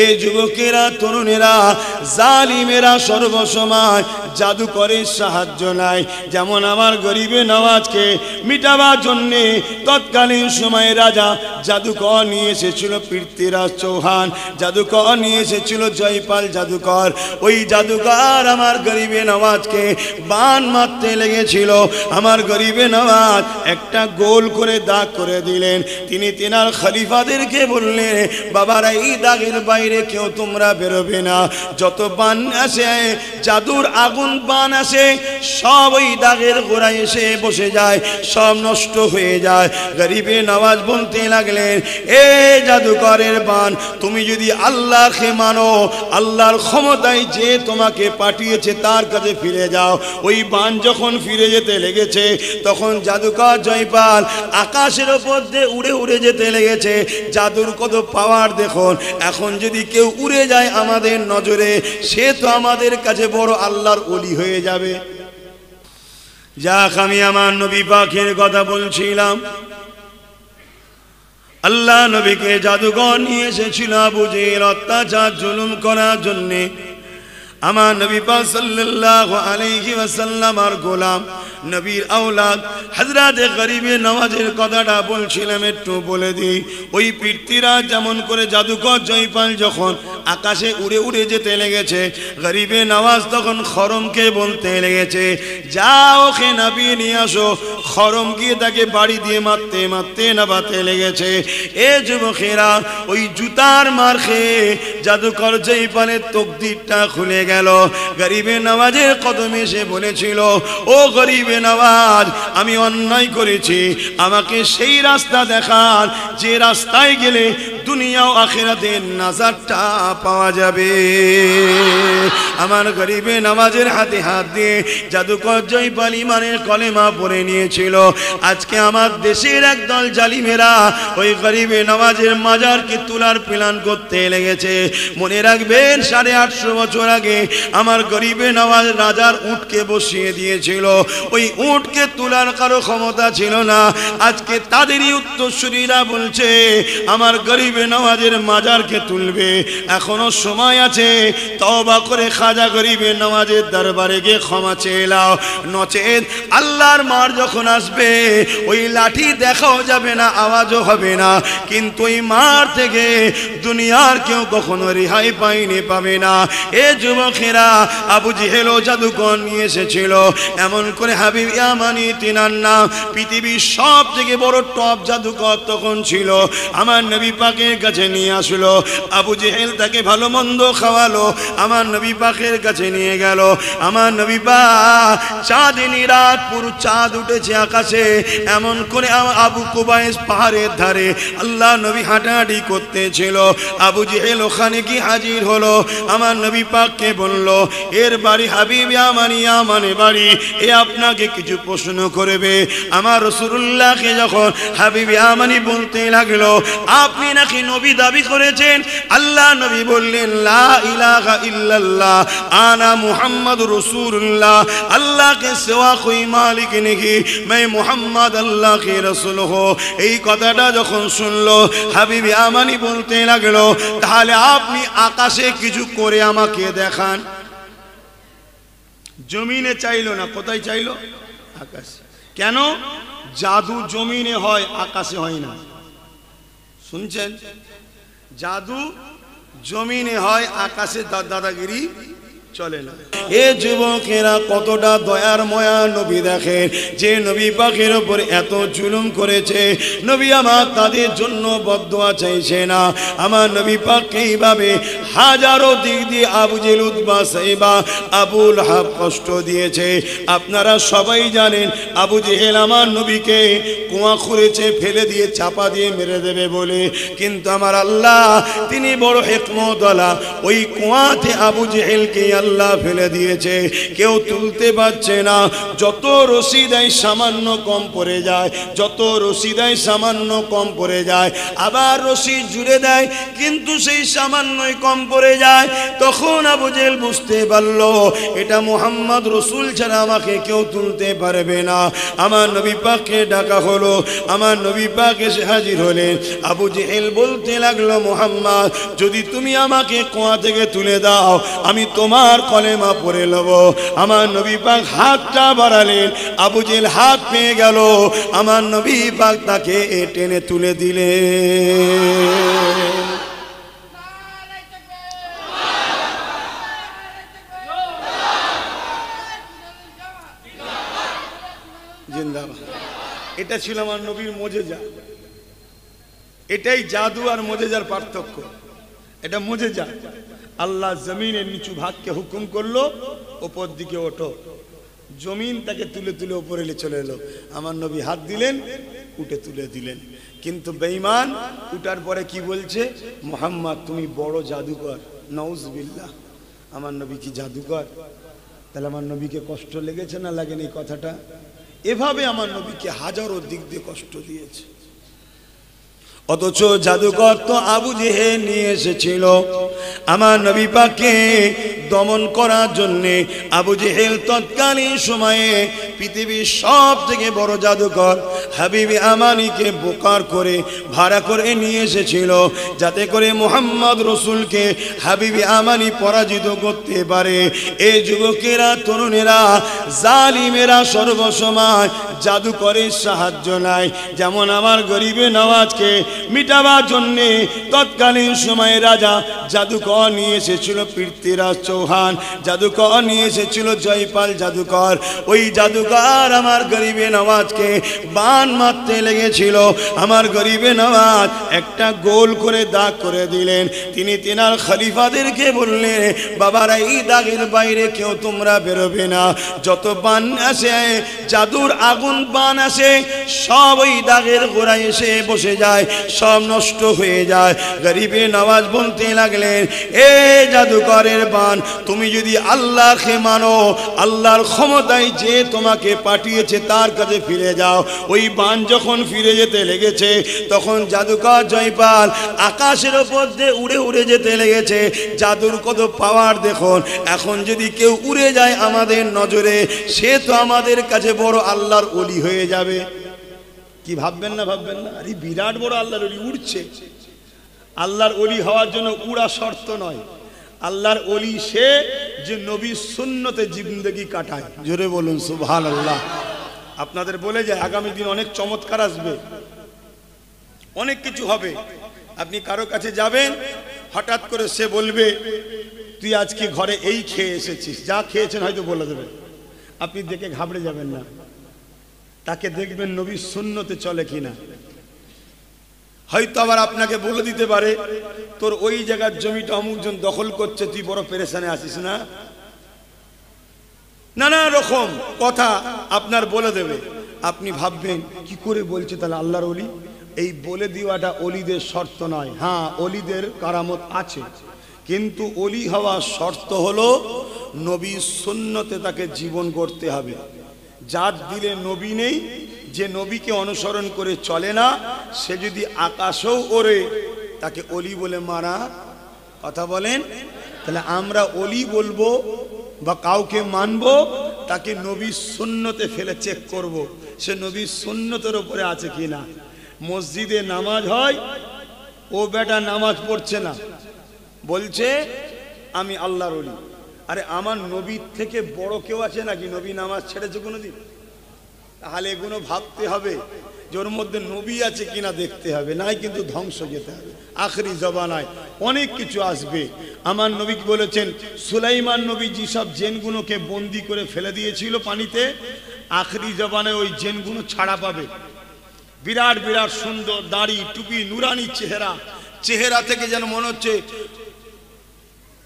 এই যুবকেরা তরুণেরা জালিমেরা সর্বসময় জাদুকরের সাহায্য নেয়। যেমন আমার গরিবে নওয়াজকে মিটাবার জন্যে তৎকালীন সময়ে রাজা জাদুকর নিয়ে এসেছিল পৃথ্বীরাজ চৌহান, জাদুকর নিয়ে এসেছিল জয়পাল জাদুকর। ওই জাদুকর আমার গরিবে নওয়াজকে বান মারতে লেগেছিল। আমার গরিবে নওয়াজ একটা গোল করে দাগ করে দিলেন। তিনি তেনার খলিফাদেরকে বললেন, বাবারা এই দাগের বাইরে কেউ তোমরা বেরোবে না। যত বান আসে, জাদুর আগুন বান আসে, সব ওই দাগের গোড়ায় এসে বসে যায়, সব নষ্ট হয়ে যায়। গরিবে নওয়াজ বলতে লাগলেন, এ জাদুকরের বান, তুমি যদি আল্লাহকে মানো, আল্লাহর ক্ষমতায় যে তোমাকে পাঠিয়েছে তার কাছে ফিরে যাও। ওই বান যখন ফিরে যেতে লেগেছে, তখন জাদুকর জয়পাল আকাশের ওপর দিয়ে উড়ে উড়ে যেতে লেগেছে। জাদুর কত পাওয়ার দেখুন। এখন যদি কেউ উড়ে যায় আমাদের নজরে, সে তো আমাদের কাছে বড় আল্লাহর ওলি হয়ে যাবে। যাক, আমি আমার নবী পাকের কথা বলছিলাম। আল্লাহ নবীকে জাদুকর নিয়ে এসেছিল আবু জেহেল অত্যাচার জুলুম করার জন্যে। আমার নবী পাক সাল্লাল্লাহু আলাইহি ওয়াসাল্লাম আর গোলাম নবীর আওলাদ হযরত গরিবে নওয়াজের কথাটা বলছিলাম, একটু বলে দিই। ওই পৃথ্বীরাজ যেমন করে জাদুকর জয়পাল যখন আকাশে উড়ে উড়ে যেতে লেগেছে, গরিবে নওয়াজ তখন খরমকে বলতে লেগেছে, যাও ওকে নাবিয়ে নিয়ে আসো। খরম গিয়ে তাকে বাড়ি দিয়ে মারতে মারতে নাবাতে লেগেছে। এ যুবকেরা, ওই জুতার মার খেয়ে জাদুকর জয়পালের তকদিরটা খুলে গেল। গরিবে নওয়াজের কদমে এসে বলেছিল, ও গরিবে নওয়াজ, আমি অন্যায় করেছি, আমাকে সেই রাস্তা দেখান যে রাস্তায় গেলে দুনিয়া ও আখিরাতের নাজারটা পাওয়া যাবে। আমার গরিবে নওয়াজের হাতে হাত দিয়ে জাদুকর জয়পাল ইমানের কলেমা পড়ে নিয়েছিল। আজকে আমার দেশের একদল জালিমেরা ওই গরিবে নওয়াজের মাজারকে তোলার প্ল্যান করতে লেগেছে। মনে রাখবেন, 850 বছর আগে আমার গরিবে নওয়াজ রাজার উটকে বসিয়ে দিয়েছিল। ওই উটকে তোলার কারো ক্ষমতা ছিল না। আজকে তাদেরই উত্তরসূরিরা বলছে আমার গরিবে নওয়াজের মাজারকে তুলবে। এখনো সময় আছে, তওবা করে খাজা গরিবে নওয়াজের দরবারে গিয়ে ক্ষমা চেয়ে নাও, নচেত আল্লাহর মার যখন আসবে, ওই লাঠি দেখাও যাবে না, আওয়াজও হবে না, কিন্তু ওই মার থেকে দুনিয়ার কেউ কখনো রেহাই পাবে না। এ যুবকেরা, আবু জেহেল জাদুকর নিয়ে এসেছিল। এমন করে হাবিব ইয়ামানি তিনার নাম, পৃথিবীর সব থেকে বড় টপ জাদুকর তখন ছিল। আমার নবী পাকের কাছে নিয়ে আসলো। আবু জেহেল তাকে ভালো মন্দ খাওয়ালো, আমার নবী পাকের কাছে নিয়ে গেল। আমার নবী পাক চাঁদনি রাত, পুরো চাঁদ উঠেছে আকাশে। এমন করে আবু কুবাইস পাহাড়ের ধারে আল্লাহ নবী হাঁটাহাঁটি করতেছিল। আবু জেহেল ওখানে কি হাজির হলো। আমার নবী পাককে বলল, এর বাড়ি হাবিব ইয়ামানে বাড়ি, এ আপনাকে কিছু প্রশ্ন করবে। আমার রাসূলুল্লাহকে যখন হাবিব ইয়ামানি বলতে লাগলো, আপনি নাকি নবী দাবি করেছেন। আল্লাহ নবী বললেন, লা ইলাহা ইল্লাল্লাহ আনা মুহাম্মাদুর রাসূলুল্লাহ, अल्लाह के सिवा कोई मालिक नहीं, मैं मुहम्मद अल्लाह के रसूल हो। এই কথাটা যখন শুনলো, হাবিব ইয়ামানি বলতে লাগলো, তাহলে আপনি আকাশে কিছু করে আমাকে দেখান। জমিনে চাইলো না, কোথায় চাইলো? আকাশে। কেন? জাদু জমিনে হয়, আকাশে হয় না। শুনছেন? জাদু জমিনে হয়, আকাশে দাদাগিরি চলে না। এ যুবকেরা, কতটা দয়ার ময়া নবী দেখেন, যে নবী পাকের উপর এত জুলুম করেছে। নবী আমার তাদের জন্য বদদুয়া চাইছে না। আমার নবী পাককে এইভাবে হাজারো দিক দিয়ে আবু জেহেল, উতবা, সাইবা, আবু লাহাব কষ্ট দিয়েছে। আপনারা সবাই জানেন, আবু জেহেল আমার নবীকে কুয়া খুঁড়েছে, ফেলে দিয়ে চাপা দিয়ে মেরে দেবে বলে। কিন্তু আমার আল্লাহ, তিনি বড় হিকমতওয়ালা, ওই কুয়াতে আবু জেহেলকে আল্লাহ ফেলে দিয়েছে, কেউ তুলতে পারছে না। যত রশি দেয় সামান্য কম পড়ে যায়, যত রশি দেয় সামান্য কম পড়ে যায়। আবার রশি জুড়ে দেয়, কিন্তু সেই সামান্যই কম পড়ে যায়। তখন আবু জেহেল বুঝতে পারল এটা মুহাম্মদ রাসূল ছাড়া আমাকে কেউ তুলতে পারবে না। আমার নবী পাককে ডাকা হলো, আমার নবী পাক এসে হাজির হলেন। আবু জেহেল বলতে লাগলো, মুহাম্মদ যদি তুমি আমাকে কুয়া থেকে তুলে দাও আমি তোমার কলেমা পড়ে নেব। আমার নবী পাক হাতটা বাড়ালেন, আবু জেহেল হাত পেয়ে গেল, আমার নবী পাক তাকে টেনে তুলে দিলেন। জিন্দাবাদ। এটা ছিল আমার নবীর মুজিজা। এটাই জাদু আর মুজিজার পার্থক্য। এটা মুজিজা, আল্লাহ জমিনের নিচু ভাগকে হুকুম করলো উপর দিকে ওঠো, জমিন তাকে তুলে তুলে উপরে চলে এলো। আমার নবী হাত দিলেন, উঠে তুলে দিলেন। কিন্তু বেঈমান উঠার পরে কি বলছে, মুহাম্মদ তুমি বড় জাদুকর। নাউজুবিল্লাহ। আমার নবী কি জাদুকর? তাহলে আমার নবীকে কষ্ট লেগেছে না লাগেনি কথাটা? এভাবে আমার নবীকে হাজারো দিক দিয়ে কষ্ট দিয়েছে। অথচ জাদুকর তো আবু জেহেল নিয়ে এসেছিল আমার নবী পাককে দমন করার জন্যে। আবু জেহেল তৎকালীন সময়ে পৃথিবীর সব থেকে বড় জাদুকর হাবিব আমানিকে বোকার করে ভাড়া করে নিয়ে এসেছিল, যাতে করে মুহাম্মদ রাসূলকে হাবিব আমানি পরাজিত করতে পারে। এই যুবকেরা, তরুণেরা, জালিমেরা সর্বসময় জাদুকরের সাহায্য নেয়। যেমন আমার গরিবে নওয়াজকে মিটাবার জন্যে তৎকালীন সময়ে রাজা জাদুকর নিয়ে এসেছিল পৃথ্বীরাজ চৌহান, জাদুকর নিয়ে এসেছিল জয়পাল জাদুকর। ওই জাদুকর আমার গরিবে নওয়াজকে বান মারতে লেগেছিল। আমার গরিবে নওয়াজ একটা গোল করে দাগ করে দিলেন। তিনি তেনার খলিফাদেরকে বললেন, বাবারা এই দাগের বাইরে কেউ তোমরা বেরোবে না। যত বান আসে, জাদুর আগুন বান আসে, সব ওই দাগের গোড়ায় এসে বসে যায়, সব নষ্ট হয়ে যায়। গরিবে নওয়াজ বলতে লাগলেন, এ জাদুকরের বান, তুমি যদি আল্লাহকে মানো, আল্লাহর ক্ষমতায় যে তোমাকে পাঠিয়েছে তার কাছে ফিরে যাও। ওই বান যখন ফিরে যেতে লেগেছে, তখন জাদুকর জয়পাল আকাশের ওপর দিয়ে উড়ে উড়ে যেতে লেগেছে। জাদুর কত পাওয়ার দেখুন। এখন যদি কেউ উড়ে যায় আমাদের নজরে, সে তো আমাদের কাছে বড় আল্লাহর ওলি হয়ে যাবে। কি ভাববেন না? ভাববেন না? আরে বিরাট বড় আল্লাহর ওলি উড়ছে। আল্লাহর ওলি হওয়ার জন্য উড়া শর্ত নয়। আল্লাহর ওলি সে যে নবীর সুন্নতে জিন্দেগি কাটায়। জোরে বলুন সুবহানাল্লাহ। আপনাদের বলে যায় আগামী দিন অনেক চমৎকার আসবে, অনেক কিছু হবে। আপনি কারো কাছে যাবেন, হঠাৎ করে সে বলবে, তুই আজকে ঘরে এই খেয়ে এসেছিস, যা খেয়েছেন হয়তো বলে দেবে। আপনি দেখে ঘাবড়ে যাবেন না, তাকে দেখবেন নবীর সুন্নতে চলে কিনা। হয়তো আবার আপনাকে বলে দিতে পারে, তোর ওই জায়গার জমিটা অমুকজন দখল করছে, তুই বড় পেরেশানে আসিস না। নানা রকম কথা আপনার বলে দেবে। আপনি ভাববেন কি করে বলছে তাহলে আল্লাহর ওলি? এই বলে দেওয়াটা ওলিদের শর্ত নয়। হ্যাঁ, ওলিদের কারামত আছে, কিন্তু ওলি হওয়ার শর্ত হলো নবীর সুন্নতে তাকে জীবন করতে হবে। যার দিলে নবী নেই, যে নবীকে অনুসরণ করে চলে না, সে যদি আকাশেও ওড়ে তাকে ওলি বলে মারা। কথা বলেন? তাহলে আমরা ওলি বলবো বা কাউকে মানবো, তাকে নবীর সুন্নতে ফেলে চেক করব সে নবীর সুন্নতের উপরে আছে কিনা। মসজিদে নামাজ হয়, ও বেটা নামাজ পড়ছে না, বলছে আমি আল্লাহর ওলি। আরে আমার নবীর থেকে বড় কেউ আছে নাকি? নবী নামাজ ছেড়েছে কোনোদিন? তাহলে এগুলো ভাবতে হবে যে ওর মধ্যে নবী আছে কিনা দেখতে হবে, নাই কিন্তু ধ্বংস যেতে হবে। আখরি জবানায় অনেক কিছু আসবে। আমার নবী বলেছেন, সুলাইমান নবী যেসব জেনগুলোকে বন্দি করে ফেলে দিয়েছিল পানিতে, আখরি জবানায় ওই জেনগুলো ছাড়া পাবে। বিরাট বিরাট সুন্দর দাড়ি, টুপি, নুরানি চেহারা, চেহারা থেকে যেন মনে হচ্ছে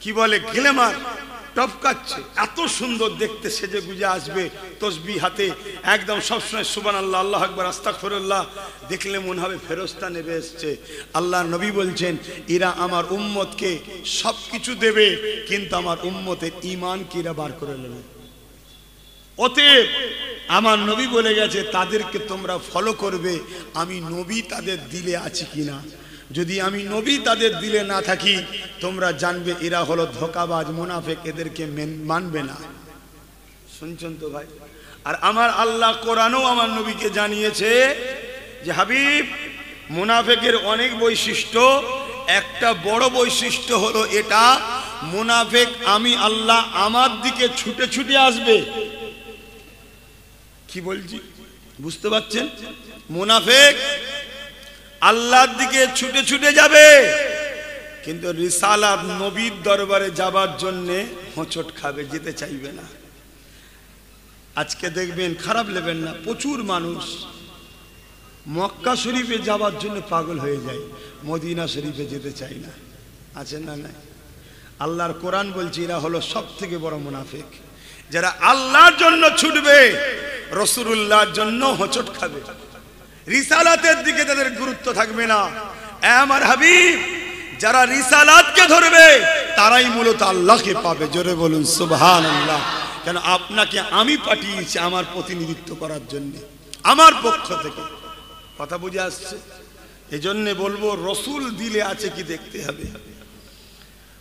কি বলে গ্লেমার টপকাচ্ছে। এত সুন্দর দেখতে সেজে গুজে আসবে, তসবিহ হাতে, একদম সবসময় সুবহানাল্লাহ, আল্লাহু আকবার, আস্তাগফিরুল্লাহ। দেখলে মনে হবে ফেরেশতা নেমে এসছে। আল্লাহর নবী বলছেন, এরা আমার উম্মতকে সব কিছু দেবে, কিন্তু আমার উম্মতের ঈমান কিরা বার করে নেবে। অতএব আমার নবী বলে গেছে, তাদেরকে তোমরা ফলো করবে, আমি নবী তাদের দিলে আছি কিনা। যদি আমি নবী তাদের দিলে না থাকি তোমরা জানবে এরা হলো ধোঁকাবাজ মুনাফিক, এদেরকে মানবে না। শুনছেন তো ভাই? আর আমার আল্লাহ কোরআনেও আমার নবীকে জানিয়েছে যে হাবিব, মুনাফিকের অনেক বৈশিষ্ট্য, একটা বড় বৈশিষ্ট্য হলো এটা, মুনাফিক আমি আল্লাহ আমার দিকে ছুটে ছুটে আসবে। কি বলছি বুঝতে পারছেন? মুনাফিক আল্লাহর দিকে ছুটে ছুটে যাবে, কিন্তু রিসালাত নবীর দরবারে যাবার জন্য হোঁচট খাবে, যেতে চাইবে না। আজকে দেখবেন, খারাপ নেবেন না, প্রচুর মানুষ মক্কা শরীফে যাবার জন্য পাগল হয়ে যায়, মদিনা শরীফে যেতে চায় না। আছে না? নাই। আল্লাহর কোরআন বলছে এরা হলো সব থেকে বড় মুনাফিক, যারা আল্লাহর জন্য ছুটবে, রাসূলুল্লাহর জন্য হোঁচট খাবে, রিসালাতের দিকে তাদের গুরুত্ব থাকবে না। আমার হাবিব, যারা রিসালাতকে ধরবে তারাই মূলত আল্লাহকে পাবে। জোরে বলুন সুবহানাল্লাহ। কেন? আপনাকে আমি পাঠিয়েছি আমার প্রতিনিধিত্ব করার জন্য, আমার পক্ষ থেকে। কথা বুঝে আসছে? এজন্য বলবো রাসূল দিলে আছে কি দেখতে হবে।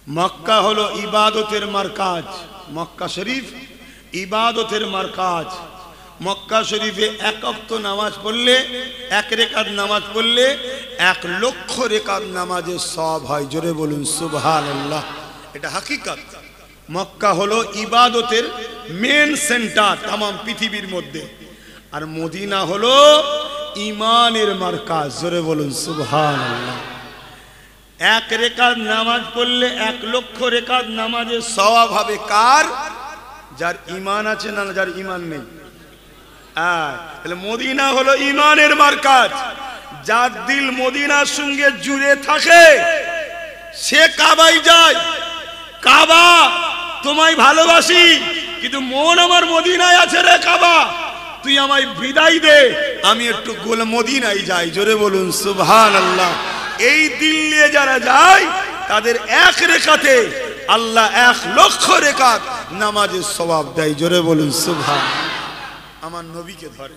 মক্কা হলো ইবাদতের মারকাজ, মক্কা শরীফ ইবাদতের মারকাজ। মক্কা শরীফে এক ওয়াক্ত নামাজ পড়লে, এক রেকাত নামাজ পড়লে 1 লক্ষ রেকাত নামাজের সওয়াব হয়। জোরে বলুন সুবহানাল্লাহ। এটা হাকিকত। মক্কা হলো ইবাদতের মেন সেন্টার তাম পৃথিবীর মধ্যে, আর মদিনা হলো ইমানের মারকাজ। জোরে বলুন সুবহানাল্লাহ। 1 রেকাত নামাজ পড়লে 1 লক্ষ রেকাত নামাজের সওয়াব হবে কার? যার ঈমান আছে না যার ঈমান নেই। তাহলে মদিনা হলো ঈমানের মারকাজ। যার দিল মদিনার সঙ্গে জুড়ে থাকে সে কাবায় যায়। কাবা তোমায় ভালোবাসি, কিন্তু মন আমার মদিনায় আছে রে কাবা, তুই আমায় বিদায় দে, আমি একটু মদিনায় যাই। জোরে বলুন সুবহানাল্লাহ। এই দিল নিয়ে যারা যায় তাদের 1 রেকাতে আল্লাহ 1 লক্ষ রেকাত নামাজের সওয়াব দেয়। জোরে বলুন সুবহানাল্লাহ। আমার নবীকে ধরে,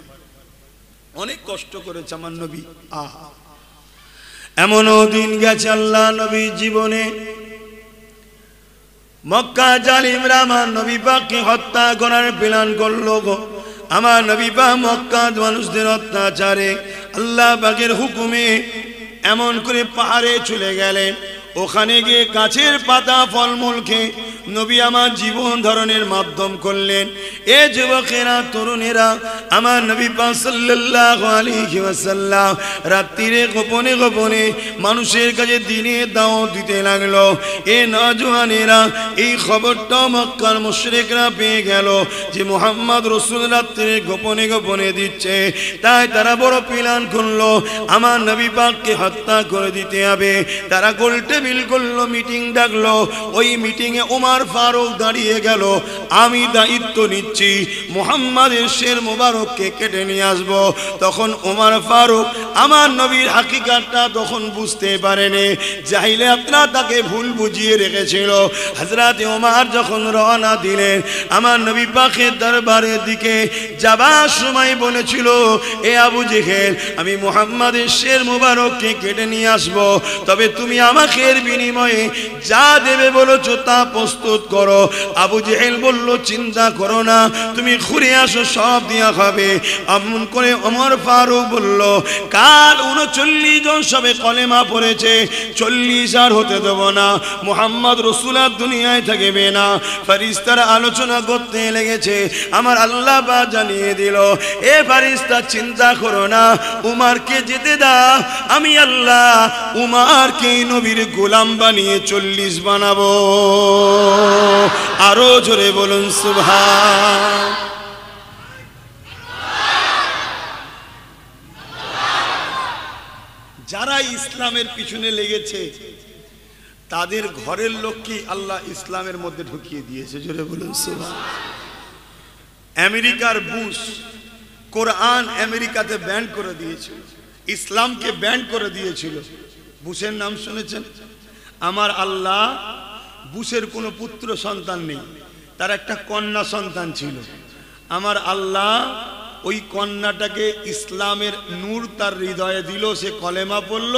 অনেক কষ্ট করেছে আমার নবী। আহা, এমনও দিন গেছে আল্লাহ নবী জীবনে মক্কা জালিমরা আমার নবী পাককে হত্যা করার প্ল্যান করলো গো। আমার নবী পাক মক্কা মানুষদের অত্যাচারে আল্লাহ পাকের হুকুমে এমন করে পাহাড়ে চলে গেলেন। ওখানে গিয়ে গাছের পাতা ফলমূল খেয়ে নবী আমার জীবন ধারণের মাধ্যম করলেন। এ যুবকেরা, তরুণেরা, আমার নবী পাক সাল্লাল্লাহু আলাইহি ওয়াসাল্লাম রাত্রিরে গোপনে গোপনে মানুষের কাছে দিনে দাওয়াত দিতে লাগলো। এ নওজওয়ানেরা, এই খবরটা মক্কার মুশরিকরা পেয়ে গেল যে মুহাম্মদ রাসূল রাত্রিরে গোপনে গোপনে দিচ্ছে, তাই তারা বড় প্ল্যান করলো আমার নবী পাককে হত্যা করে দিতে হবে। তারা গোল টেবিল করলো, মিটিং ডাকলো। ওই মিটিংয়ে ওমর ফারুক দাঁড়িয়ে গেল, আমি দায়িত্ব নিচ্ছি মুহাম্মাদের শের মোবারককে কেটে নিয়ে আসব। তখন ওমর ফারুক আমার নবীর হাকিকতটা তখন বুঝতে পারেনি, চাইলে আপনারা তাকে ভুল বুঝিয়ে রেখেছিল। হযরত ওমর যখন রওনা দিলেন আমার নবী পাকের দরবারের দিকে যাবার সময় বলেছিল, এ আবু জেহেল, আমি মুহাম্মাদের শের মোবারককে কেটে নিয়ে আসব, তবে তুমি আমাকে এর বিনিময়ে যা দেবে বলেছো তা প্রস্তুত করো। আবু জেহেল বলল, চিন্তা করো না, তুমি ঘুরে আসো, সব দেয়া হবে। এমন করে ওমর ফারুক বলল, কাল 39 জন সবে কলেমা পড়েছে, 40 আর হতে দেব না, মুহাম্মদ রাসূল আর দুনিয়ায় থাকবে না। ফেরেশতারা আলোচনা করতে লেগেছে। আমার আল্লাহ পাক জানিয়ে দিল, এ ফেরেশতা চিন্তা করো না, উমরকে যেতে দাও, আমি আল্লাহ উমরকে নবীর গোলাম বানিয়ে 40 বানাবো। আরো জোরে বলুন সুবহান। যারা ইসলামের পিছনে লেগেছে তাদের ঘরের লোককে আল্লাহ ইসলামের মধ্যে ঢুকিয়ে দিয়েছে। জোরে বলুন সুবহান। আমেরিকার বুশ কোরআন আমেরিকাতে ব্যান করে দিয়েছিল, ইসলামকে ব্যান করে দিয়েছিল। বুশের নাম শুনেছেন? আমার আল্লাহ, বুশের কোনো পুত্র সন্তান নেই, তার একটা কন্যা সন্তান ছিল। আমার আল্লাহ ওই কন্যাটাকে ইসলামের নূর তার হৃদয়ে দিল, সে কলেমা পড়ল,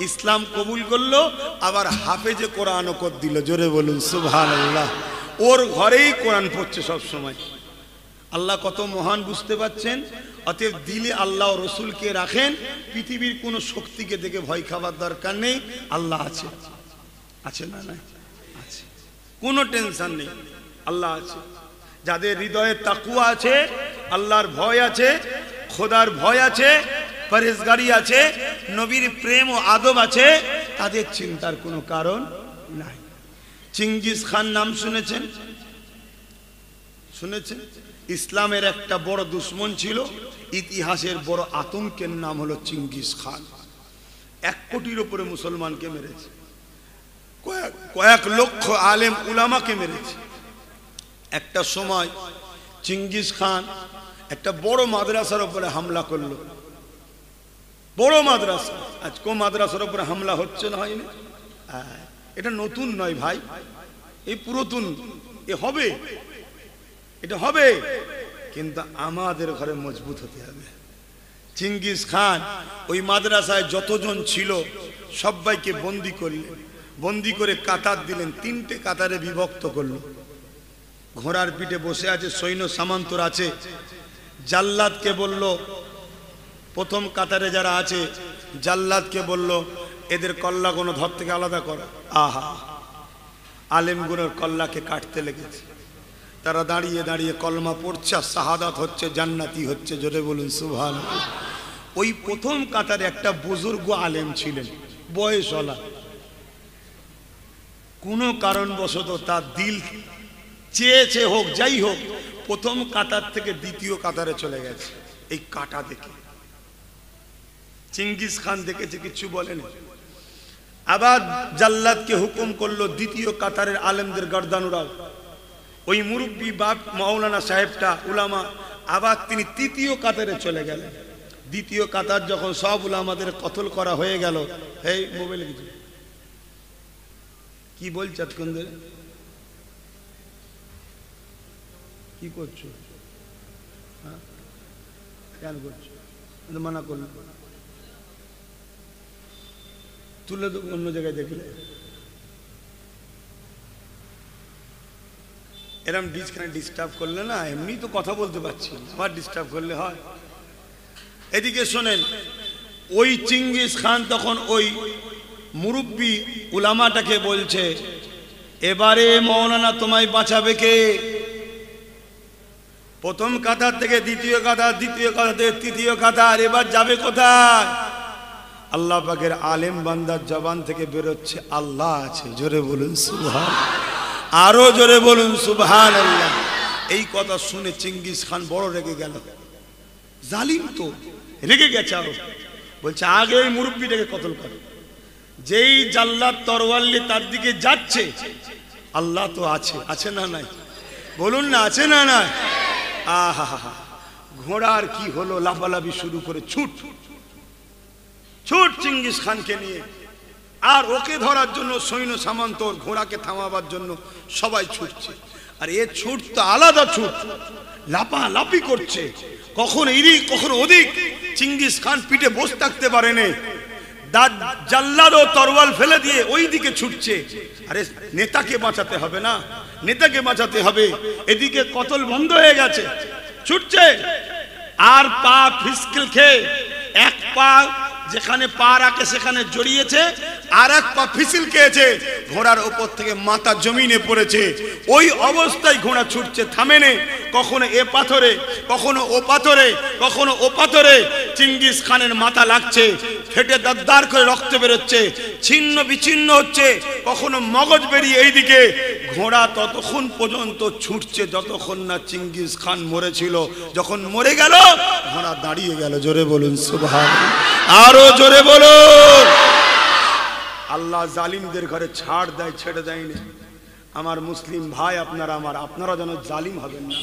ইসলাম কবুল করলো, আবার হাফেজে কোরআনও কর দিল। জোরে বলুন সুবহানাল্লাহ। ওর ঘরেই কোরআন পড়ছে সব সময়। আল্লাহ কত মহান বুঝতে পাচ্ছেন? অতএব দিলে আল্লাহ রসুলকে রাখেন, পৃথিবীর কোনো শক্তিকে দেখে ভয় খাবার দরকার নেই। আল্লাহ আছে, আছে না? নাই আছে, কোনো টেনশন নেই, আল্লাহ আছে। যাদের হৃদয়ে তাকওয়া আছে, আল্লাহর ভয় আছে, খোদার ভয় আছে, পরহেজগারি আছে, নবীর প্রেম ও আদব আছে, তাদের চিন্তার কোনো কারণ নাই। চিঙ্গিস খান নাম শুনেছেন? শুনেছেন? ইসলামের একটা বড় দুশ্মন ছিল, ইতিহাসের বড় আতঙ্কের নাম হলো চিঙ্গিস খান। 1 কোটির উপরে মুসলমানকে মেরেছে, কয়েক লক্ষ আলেম উলামাকে মেরেছে। একটা সময় চিঙ্গিস খান একটা বড় মাদ্রাসার উপরে হামলা করলো, বড় মাদ্রাসা। আজকেও মাদ্রাসার উপরে হামলা হচ্ছে না, হয়নি? এটা নতুন নয় ভাই, এই পুরাতন। এ হবে, এটা হবে, কিন্তু আমাদের ঘরে মজবুত হতে হবে। চিঙ্গিস খান ওই মাদ্রাসায় যতজন ছিল সবাইকে বন্দি করলেন, বন্দি করে কাতার দিলেন, 3টে কাতারে বিভক্ত করলো। ঘোড়ার পিঠে বসে আছে, সৈন্য সামন্তর আছে। জাল্লাদকে বলল, প্রথম কাতারে যারা আছে জাল্লাদকে বলল, এদের কল্লা কোনো ধর থেকে আলাদা করো। আহা, আলেমগুলোর কল্লাকে কাটতে লেগেছে। তারা দাঁড়িয়ে দাঁড়িয়ে কলমা পড়ছে, শাহাদাত হচ্ছে, জান্নাতি হচ্ছে। জোরে বলুন সুবহানাল্লাহ। ওই প্রথম কাতারে একটা বুজুর্গ আলেম ছিলেন, বয়সওয়ালা। কোনো কারণবশত তার দিল চেয়েছে হোক, যাই হোক, প্রথম কাতার থেকে দ্বিতীয় কাতারে চলে গেছে। এই কাটা দেখে চিঙ্গিস খান দেখেছে, কিছু বলেনি। আবার জাল্লাদকে হুকুম করলো দ্বিতীয় কাতারের আলেমদের গর্দান উড়াও। ওই মুরব্বী বাপ মাওলানা সাহেবটা উলামা, আবার তিনি তৃতীয় কাতারে চলে গেলেন। দ্বিতীয় কাতার যখন সব উলামাদের কতল করা হয়ে গেল, এই মোবাইলে কিছু কি বলছে? কি করছো? কেন করছো? মানা করলো, তুলে তো অন্য জায়গায় দেখলে। এরম ডিস্টার্ব করলে না, এমনি তো কথা বলতে পারছি, আবার ডিস্টার্ব করলে হয়। এদিকে শোনেন, ওই চিঙ্গিস খান তখন ওই মুরব্বী উলামাটাকে বলছে, এবারে মৌলানা তোমায় বাঁচাবে কে? প্রথম কাতার থেকে দ্বিতীয় কাতার, দ্বিতীয় কাতার থেকে তৃতীয় কাতার, এবার যাবে কোথায়? আল্লাহ পাকের আলেম বান্দার জবান থেকে বেরোচ্ছে, আল্লাহ আছে। জোরে বলুন সুবহানাল্লাহ, আরো জোরে বলুন সুবহানাল্লাহ। এই কথা শুনে চিঙ্গিস খান বড় রেগে গেল। জালিম তো রেগে গেছে আরো, বলছে আগে এই মুরব্বীটাকে কতল করো। যেই জাল্লাদ তরোয়াল নিয়ে তার দিকে যাচ্ছে, আল্লাহ তো আছে, আছে না নাই? বলুন না, আছে না নাই? আহা, ঘোড়ার কি হলো, লাফালাফি শুরু করে ছুট ছুট চিঙ্গিস খানকে নিয়ে। আর ওকে ধরার জন্য সৈন্য সামন্ত, ঘোড়াকে থামাবার জন্য সবাই ছুটছে। আর এ ছুট তো আলাদা ছুট, লাফালাফি করছে, কখন এদিক কখন ওদিক। চিঙ্গিস খান পিঠে বসে থাকতে পারেনি, জাল্লাদ ও তরোয়াল ফেলে দিয়ে ওই দিকে ছুটছে। আরে নেতাকে বাঁচাতে হবে না, নেতাকে বাঁচাতে হবে। এদিকে কতল বন্ধ হয়ে গেছে, ছুটছে। আর পা ফিসকেল খেয়ে এক পা যেখানে পা রাখে সেখানে জড়িয়েছে, আর এক পা ফিসিল খেয়েছে, ঘোড়ার উপর থেকে মাথা জমিনে পড়েছে। ওই অবস্থায় ঘোড়া ছুটছে, থামেনে। কখনো এ পাথরে, কখনো ও পাথরে, কখনো ও পাথরে চিঙ্গিস খানের মাথা লাগছে, ফেটে দাঁড় করে রক্ত বেরোচ্ছে, ছিন্ন বিচ্ছিন্ন হচ্ছে, কখনো মগজ বেরিয়ে এইদিকে। ঘোড়া ততক্ষণ পর্যন্ত ছুটছে যতক্ষণ না চিঙ্গিস খান মরেছিল। যখন মরে গেল, ঘোড়া দাঁড়িয়ে গেল। জোরে বলুন সুবহানাল্লাহ, আরো জোরে বলুন। আল্লাহ জালিমদের ঘরে ছাড় দেয়, ছেড়ে দেয়নি। আমার মুসলিম ভাই, আপনারা যেন জালিম হবেন না।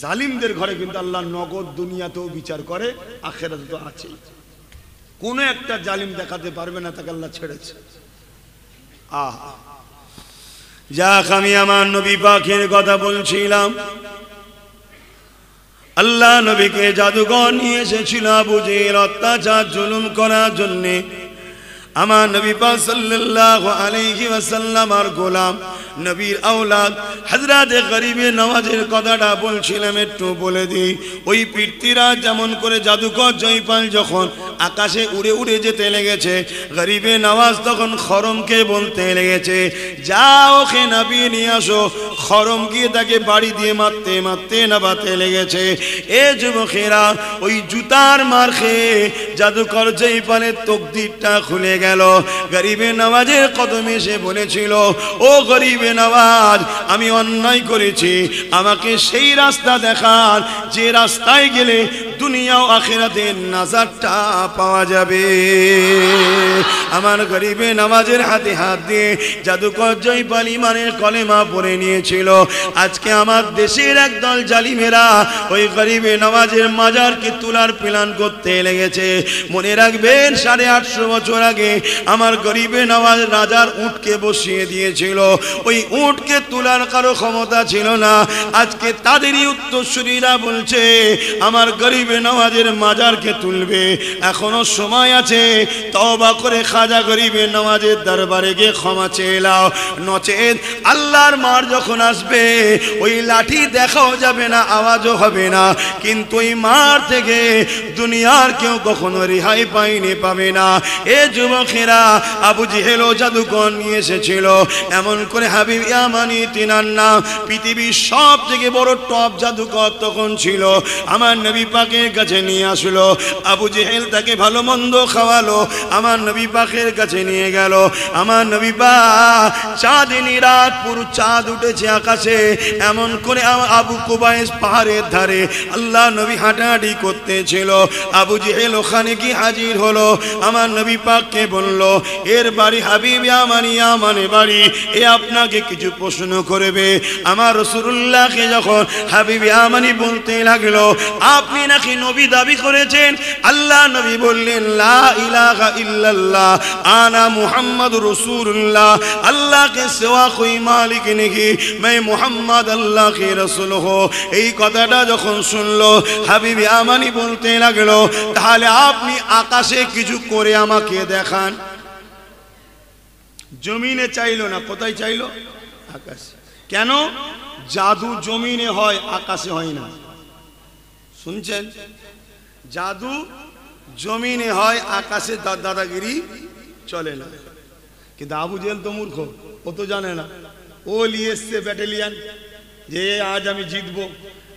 জালিমদের ঘরে কিন্তু আল্লাহ নগদ দুনিয়াতেও বিচার করে, আখিরাতে তো আছেই। কোন একটা জালিম দেখাতে পারবে না তাকে আল্লাহ ছেড়েছে। আহা, যাক, আমি আমার নবী পাকের কথা বলছিলাম। আল্লাহ নবীকে জাদুঘর নিয়ে এসেছিল আবু জেহেল অত্যাচার জুলুম করার জন্যে। আমার নবী পাক সাল্লাল্লাহু আলাইহি ওয়াসাল্লাম আর গোলাম নবীর আওলাদ হযরত গরিবে নওয়াজের কথাটা বলছিলাম, একটু বলে দিই। ওই পৃথ্বীরাজ যেমন করে জাদুকর জয়পাল যখন আকাশে উড়ে উড়ে যেতে লেগেছে, গরিবে নওয়াজ তখন খরমকে বলতে লেগেছে, যাও ওকে নাবিয়ে নিয়ে আসো। খরম গিয়ে তাকে বাড়ি দিয়ে মারতে মারতে নাবাতে লেগেছে। এ যুবকেরা, ওই জুতার মার খেয়ে জাদুকর জয়পালের তকদিরটা খুলে গেল। গরিবে নওয়াজের কদমে এসে বলেছিল, ও গরিবে নওয়াজ, আমি অন্যায় করেছি, আমাকে সেই রাস্তা দেখান যে রাস্তায় গেলে দুনিয়া ও আখিরাতের নাজারটা পাওয়া যাবে। আমার গরিবে নওয়াজের হাতে হাত দিয়ে জাদুকর জয়পাল ইমানের কলেমা পড়ে নিয়েছিল। আজকে আমার দেশের একদল জালিমেরা ওই গরিবে নওয়াজের মাজারকে তোলার প্ল্যান করতে লেগেছে। মনে রাখবেন, 850 বছর আগে আমার গরিবে নওয়াজ রাজার উটকে বসিয়ে দিয়েছিল। ওই উটকে তোলার কারো ক্ষমতা ছিল না। আজকে তাদেরই উত্তরসূরিরা বলছে আমার গরিবে নওয়াজের মাজারকে তুলবে। এখনো সময় আছে, তওবা করে খাজা গরিবে নওয়াজের দরবারে গিয়ে ক্ষমা চেয়ে নাও, নচেত আল্লাহর মার যখন আসবে ওই লাঠি দেখাও যাবে না, আওয়াজও হবে না, কিন্তু ওই মার থেকে দুনিয়ার কেউ কখনো রেহাই পাবে না। এ যুবকেরা, আবু জেহেল জাদুকর নিয়ে এসেছিল। এমন করে হাবিব ইয়ামানি তিনার নাম, পৃথিবীর সব থেকে বড় টপ জাদুকর তখন ছিল। আমার নবী পাকের কাছে নিয়ে আসলো। আবু জেহেল তাকে ভালো মন্দ খাওয়ালো, আমার নবী পাকের কাছে নিয়ে গেল। আমার নবী পাক চাঁদিনী রাত, পুরো চাঁদ উঠেছে আকাশে। এমন করে আবু কুবাইস পাহাড়ের ধারে আল্লাহ নবী হাঁটাহাঁটি করতেছিল। আবু জেহেল ওখানে কি হাজির হলো। আমার নবী পাককে বলল, এর বাড়ি হাবিব ইয়ামানে বাড়ি, এ আপনাকে কিছু প্রশ্ন করবে। আমার রাসূলুল্লাহকে যখন হাবিব ইয়ামানি বলতে লাগলো, আপনি নাকি নবী দাবি করেছেন। আল্লাহ নবী বললেন, লা ইলাহা ইল্লাল্লাহ আনা মুহাম্মাদুর রাসূলুল্লাহ, अल्लाह के सिवा कोई मालिक नहीं, मैं मोहम्मद अल्लाह के रसूल हो। এই কথাটা যখন শুনলো হাবিব ইয়ামানি বলতে লাগলো, তাহলে আপনি আকাশে কিছু করে আমাকে দেখান। জমিনে চাইলো না, কোথায় চাইলো? আকাশে। কেন? জাদু জমিনে হয়, আকাশে হয় না। শুনছেন? জাদু জমিনে হয়, আকাশে দাদাগিরি চলে না। কিন্তু আবু জেহেল তো মূর্খ, ও তো জানে না। ও নিয়ে এসছে ব্যাটালিয়ান যে আজ আমি জিতবো,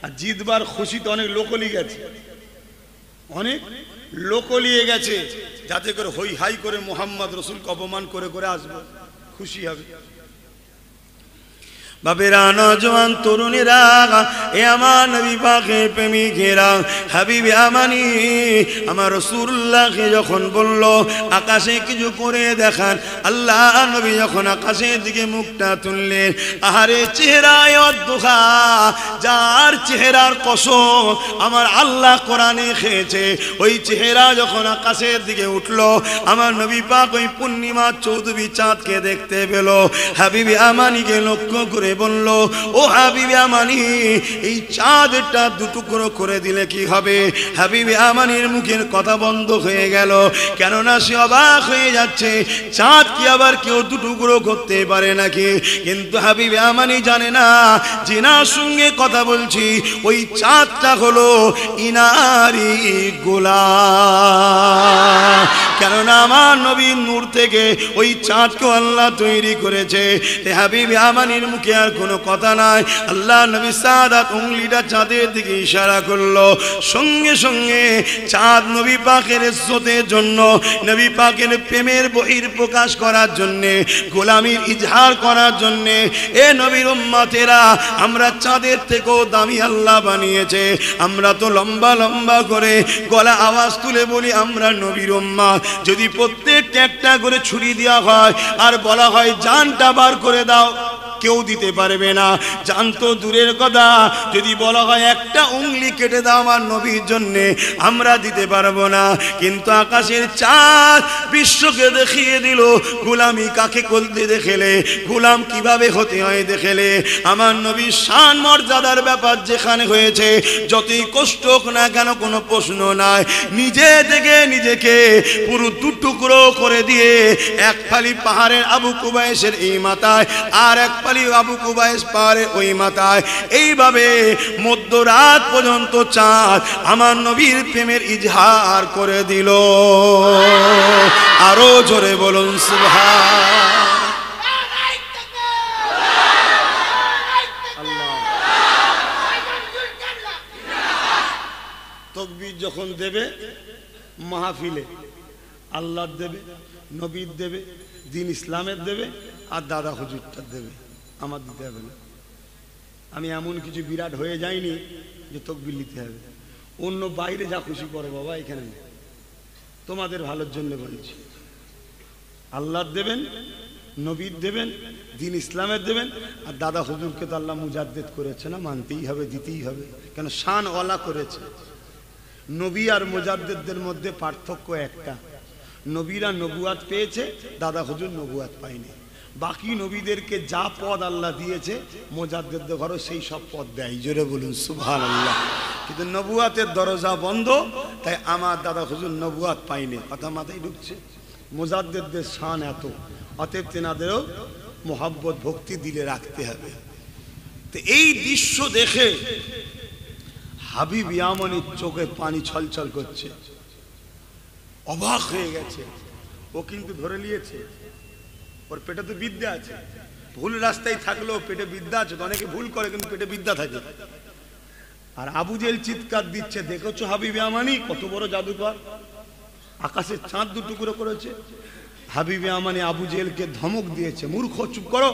আর জিতবার খুশিতে অনেক লোক লিয়ে গেছে, অনেক লোক লিয়ে গেছে, যাতে করে হই হাই করে মোহাম্মদ রসুলকে অপমান করে করে আসবো, খুশি হবে। বাবেরা, নওজওয়ান তরুণীরা, এ আমার নবী পাকের প্রেমিকেরা, হাবিব ইয়ামানি আমার রাসূলুল্লাহকে যখন বলল আকাশে কিছু করে দেখান, আল্লাহ নবী যখন আকাশের দিকে মুখটা তুললেন, আহারে চেহারায় অদ্দুহা, যার চেহারার কসম আমার আল্লাহ কোরআনে খেয়েছে, ওই চেহারা যখন আকাশের দিকে উঠলো, আমার নবী পাক ওই পূর্ণিমা চৌধুরী চাঁদকে দেখতে পেল। হাবিব ইয়ামানিকে লক্ষ্য করে বলল, ও হাবিব ইয়ামানি, এই চাঁদটা দুটুকরো করে দিলে কি হবে? হাবিব ইয়ামানির মুখের কথা বন্ধ হয়ে গেল, কেননা সে অবাক হয়ে যাচ্ছে, চাঁদ কি আবার কেউ দুটুকরো করতে পারে নাকি? কিন্তু হাবিব ইয়ামানি জানে না, জিনার সঙ্গে কথা বলছি, ওই চাঁদটা হলো ইনারি গোলাম, কেননা আমার নবীর নূর থেকে ওই চাঁদকে আল্লাহ তৈরি করেছে। হাবিব ইয়ামানির মুখে আর কোনো কথা নাই। আল্লাহ নবী সাদাত উংলিটা চাঁদের দিকে ইশারা করলো, সঙ্গে সঙ্গে চাঁদ নবী পাকের ইজ্জতের জন্য, নবী পাকের প্রেমের বহির প্রকাশ করার জন্য, গোলামীর ইজহার করার জন্য, এ নবীর উম্মতেরা, আমরা চাঁদের থেকেও দামি আল্লাহ বানিয়েছে। আমরা তো লম্বা লম্বা করে গলা আওয়াজ তুলে বলি আমরা নবীর উম্মত। যদি প্রত্যেকটা একটা করে ছুরি দেওয়া হয় আর বলা হয় জানটা বার করে দাও, কেউ দিতে পারবে না। জানতো দূরের কথা, যদি বলা হয় একটা উংলি কেটে দাও আমার নবীর জন্যে, আমরা দিতে পারবো না। কিন্তু আকাশের চাঁদ বিশ্বকে দেখিয়ে দিল গোলামি কাকে করতে দেখেলে, গোলাম কিভাবে হতে হয় দেখেলে। আমার নবীর শান মর্যাদার ব্যাপার যেখানে হয়েছে, যতই কষ্ট হোক না কেন কোনো প্রশ্ন নাই, নিজে থেকে নিজেকে পুরো দুটুকরো করে দিয়ে এক ফালি পাহাড়ের আবু কুবাইসের এই মাথায় আর এক ফালি আবু কুবাইস পাহাড়ের ওই মাথায়, এইভাবে মধ্যরাত পর্যন্ত চাঁদ আমার নবীর প্রেমের ইজহার করে দিল। আরো জোরে বলুন সুবহান। তকবীর যখন দেবে মাহফিলে, আল্লাহর দেবে, নবীর দেবে, দিন ইসলামের দেবে, আর দাদা হুজুরটার দেবে, আমার দিতে হবে না। আমি এমন কিছু বিরাট হয়ে যাইনি যে তকবীর নিতে হবে। অন্য বাইরে যা খুশি করো বাবা, এখানে না, তোমাদের ভালোর জন্য বলছি। আল্লাহর দেবেন, নবীর দেবেন, দিন ইসলামের দেবেন, আর দাদা হুজুরকে তো আল্লাহ মুজাদ্দেদ করেছে না, মানতেই হবে, দিতেই হবে, কেন শান ওয়ালা করেছে। নবী আর মুজাদ্দেদদের মধ্যে পার্থক্য একটা, নবীরা নবুয়াত পেয়েছে, দাদা হুজুর নবুয়াত পায়নি। বাকি নবীদেরকে যা পদ আল্লাহ দিয়েছে মুজাদ্দেদদের ঘরে সেই সব পদ দেয়, জোরে বলুন সুবহানাল্লাহ। কিন্তু নবুয়াতের দরজা বন্ধ, তাই আমার দাদা হুজুর নবুয়াত পায়নি। কথা মাথায় ঢুকছে? মুজাদ্দেদদের শান এত, অতএব তেনাদেরও মোহাব্বত ভক্তি দিলে রাখতে হবে। তো এই দৃশ্য দেখে হাবিব ইয়ামানির চোখে পানি ছলছল করছে, অবাক হয়ে গেছে। ও কিন্তু ধরে নিয়েছে ওর পেটে তো বিদ্যা আছে, ভুল রাস্তায় থাকলেও পেটে বিদ্যা আছে। তো অনেকে ভুল করে কিন্তু পেটে বিদ্যা থাকে। আর আবু জেহেল চিৎকার দিচ্ছে, দেখেছো হাবিব ইয়ামানি কত বড় জাদুকর, আকাশের চাঁদ দু টুকরো করেছে। হাবিব ইয়ামানি আবু জেহেলকে ধমক দিয়েছে, মূর্খ চুপ করো।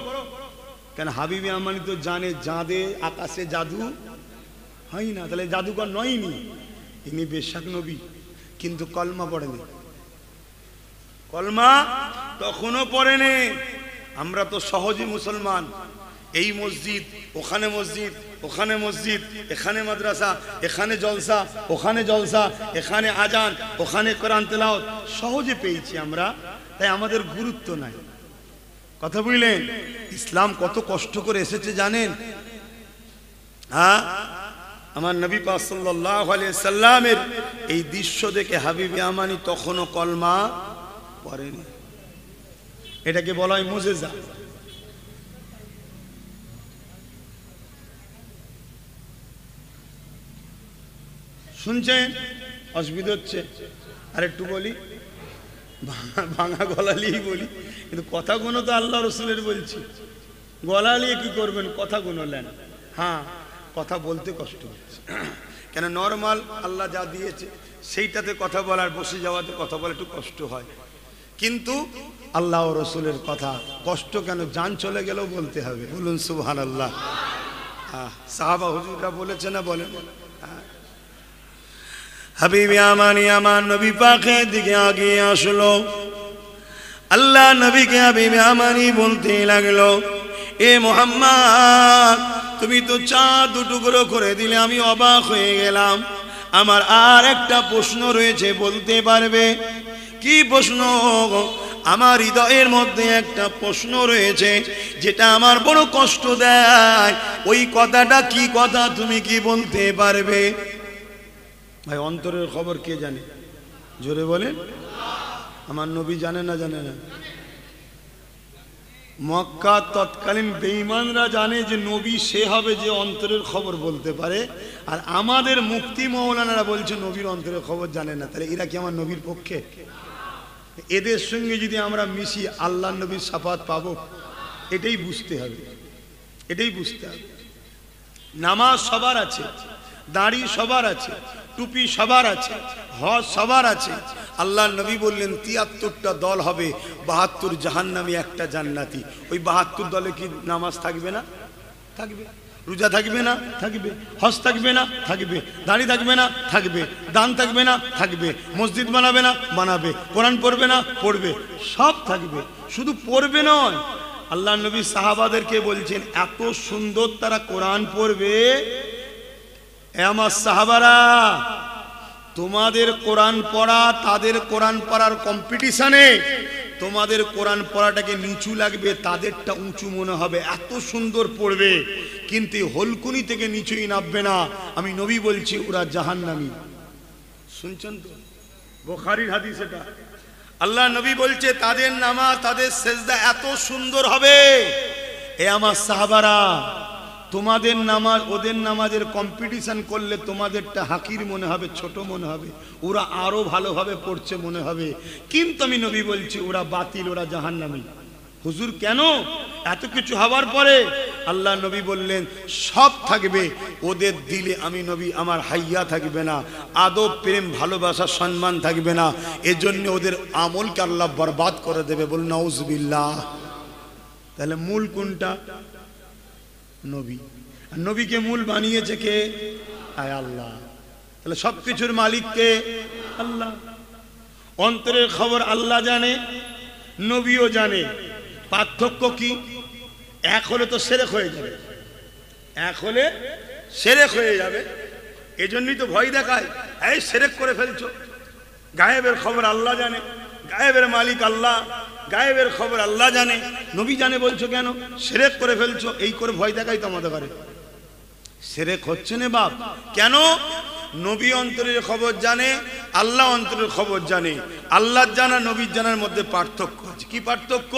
কেন হাবিব ইয়ামানি তো জানে চাঁদে আকাশে জাদু হয় না, তাহলে জাদুকর নয়নি। ইনি বেশাক নবী, কিন্তু কলমা পড়েনি, কলমা তখনও পড়েনি। আমরা তো সহজে মুসলমান, এই মসজিদ, ওখানে মসজিদ, ওখানে মসজিদ, এখানে মাদ্রাসা, এখানে জলসা, ওখানে জলসা, এখানে আজান, ওখানে কোরআন তেলাওয়াত, সহজে পেয়েছি আমরা, তাই আমাদের গুরুত্ব নাই। কথা বুঝলেন? ইসলাম কত কষ্ট করে এসেছে জানেন? হ্যাঁ, আমার নবী পাক সাল্লাল্লাহু আলাইহি সাল্লামের এই দৃশ্য দেখে হাবিব ইয়ামানি তখনও কলমা পড়েনি। এটাকে বলা হয় মুজিজা। শুনছেন? অসুবিধা হচ্ছে? আর একটু বলি, ভাঙা গলা নিয়েই বলি, কিন্তু কথাগুলো তো আল্লাহ রসুলের বলছি। গলা নিয়ে কি করবেন, কথাগুলো নেন। হ্যাঁ, কথা বলতে কষ্ট হচ্ছে, কেন নর্মাল আল্লাহ যা দিয়েছে সেইটাতে কথা বলার, বসে যাওয়াতে কথা বলা একটু কষ্ট হয়। কিন্তু আল্লাহ ও রসুলের কথা কষ্ট কেন, জান চলে গেলেও বলতে হবে। বলুন সুবহানাল্লাহ। সাহাবা হুজুররা বলেছে না, বলেন? হাবিব ইয়ামানি আমার নবী পাকের দিকে আগিয়ে আসলো। আল্লাহ নবীকে হাবিব ইয়ামানি বলতে লাগলো, এ মুহাম্মদ, তুমি তো চাঁদ দু টুকরো করে দিলে, আমি অবাক হয়ে গেলাম। আমার আর একটা প্রশ্ন রয়েছে, বলতে পারবে? কি প্রশ্ন? আমার হৃদয়ের মধ্যে একটা প্রশ্ন রয়েছে, যেটা আমার বড় কষ্ট দেয়। ওই কথাটা কি কথা, তুমি কি বলতে পারবে? ভাই, অন্তরের খবর কে জানে? জোরে বলেন। আমার নবী জানে না? জানে না? মক্কা তৎকালীন বেঈমানরা জানে যে নবী সে হবে যে অন্তরের খবর বলতে পারে, আর আমাদের মুফতি মাওলানারা বলছে নবীর অন্তরের খবর জানে না। তাহলে এরা কি আমার নবীর পক্ষে? এদের সঙ্গে যদি আমরা মিশি আল্লাহ নবীর শাফাত পাবো? এটাই বুঝতে হবে, এটাই বুঝতে হবে। নামাজ সবার আছে, দাড়ি সবার আছে, টুপি সবার আছে, হজ সবার আছে। আল্লাহ নবী বললেন ৭৩টা দল হবে, ৭২ জাহান্নামী, একটা জান্নাতি। ওই ৭২ দলে কি নামাজ থাকবে না? থাকবে। রোজা থাকবে না? থাকবে। হজ থাকবে না? থাকবে। দাড়ি থাকবে না? থাকবে। দান থাকবে না? থাকবে। মসজিদ বানাবে না? বানাবে। কোরআন পড়বে না? পড়বে। সব থাকবে। শুধু পড়বে নয়, আল্লাহ নবী সাহাবাদেরকে বলছেন এত সুন্দর তারা কোরআন পড়বে। এ আমার সাহাবারা, তোমাদের কোরআন পড়া তাদের কোরআন পড়ার কম্পিটিশনে তোমাদের কোরআন পড়াটাকে নিচু লাগবে, তাদেরটা উঁচু মনে হবে, এত সুন্দর পড়বে, কিন্তু হলকুনি থেকে নিচুই নামবে না। আমি নবী বলছি ওরা জাহান্নামী। শুনছেন তো, বুখারীর হাদিস এটা। আল্লাহ নবী বলছে তাদের নামাজ তাদের সেজদা এত সুন্দর হবে। এ আমার সাহাবারা, তোমাদের নামাজ ওদের নামাজের কম্পিটিশন করলে তোমাদেরটা হাকির মনে হবে, ছোট মনে হবে, ওরা আরো ভালোভাবে পড়ছে মনে হবে, কিন্তু আমি নবী বলছি ওরা বাতিল, ওরা জাহান্নামী। হুজুর কেন? এত কিছু হওয়ার পরে আল্লাহ নবী বললেন সব থাকবে, ওদের দিলে আমি নবী আমার হাইয়া থাকবে না, আদব প্রেম ভালোবাসা সম্মান থাকবে না, এজন্য ওদের আমলকে আল্লাহ বরবাদ করে দেবে। বল নাউজুবিল্লাহ। তাহলে মূল কোনটা? নবী। নবীকে মূল বানিয়েছে কে? আয় আল্লাহ। তাহলে সবকিছুর মালিক কে? আল্লাহ। অন্তরের খবর আল্লাহ জানে, নবীও জানে। পার্থক্য কি? এক হলে তো শিরক হয়ে যাবে, এক হলে শিরক হয়ে যাবে, এজন্যই তো ভয় দেখায়, এই শিরক করে ফেলছো। গায়েবের খবর আল্লাহ জানে, গায়েবের মালিক আল্লাহ, গায়েবের খবর আল্লাহ জানে, নবী জানে বলছো কেন? শিরক করে ফেলছো, এই করে ভয় দেখাই তো আমাদের ঘরে। শিরক হচ্ছে না বাপ। কেন? নবী অন্তরের খবর জানে, আল্লাহ অন্তরের খবর জানে। আল্লাহ জানা নবীর জানার মধ্যে পার্থক্য আছে। কি পার্থক্য?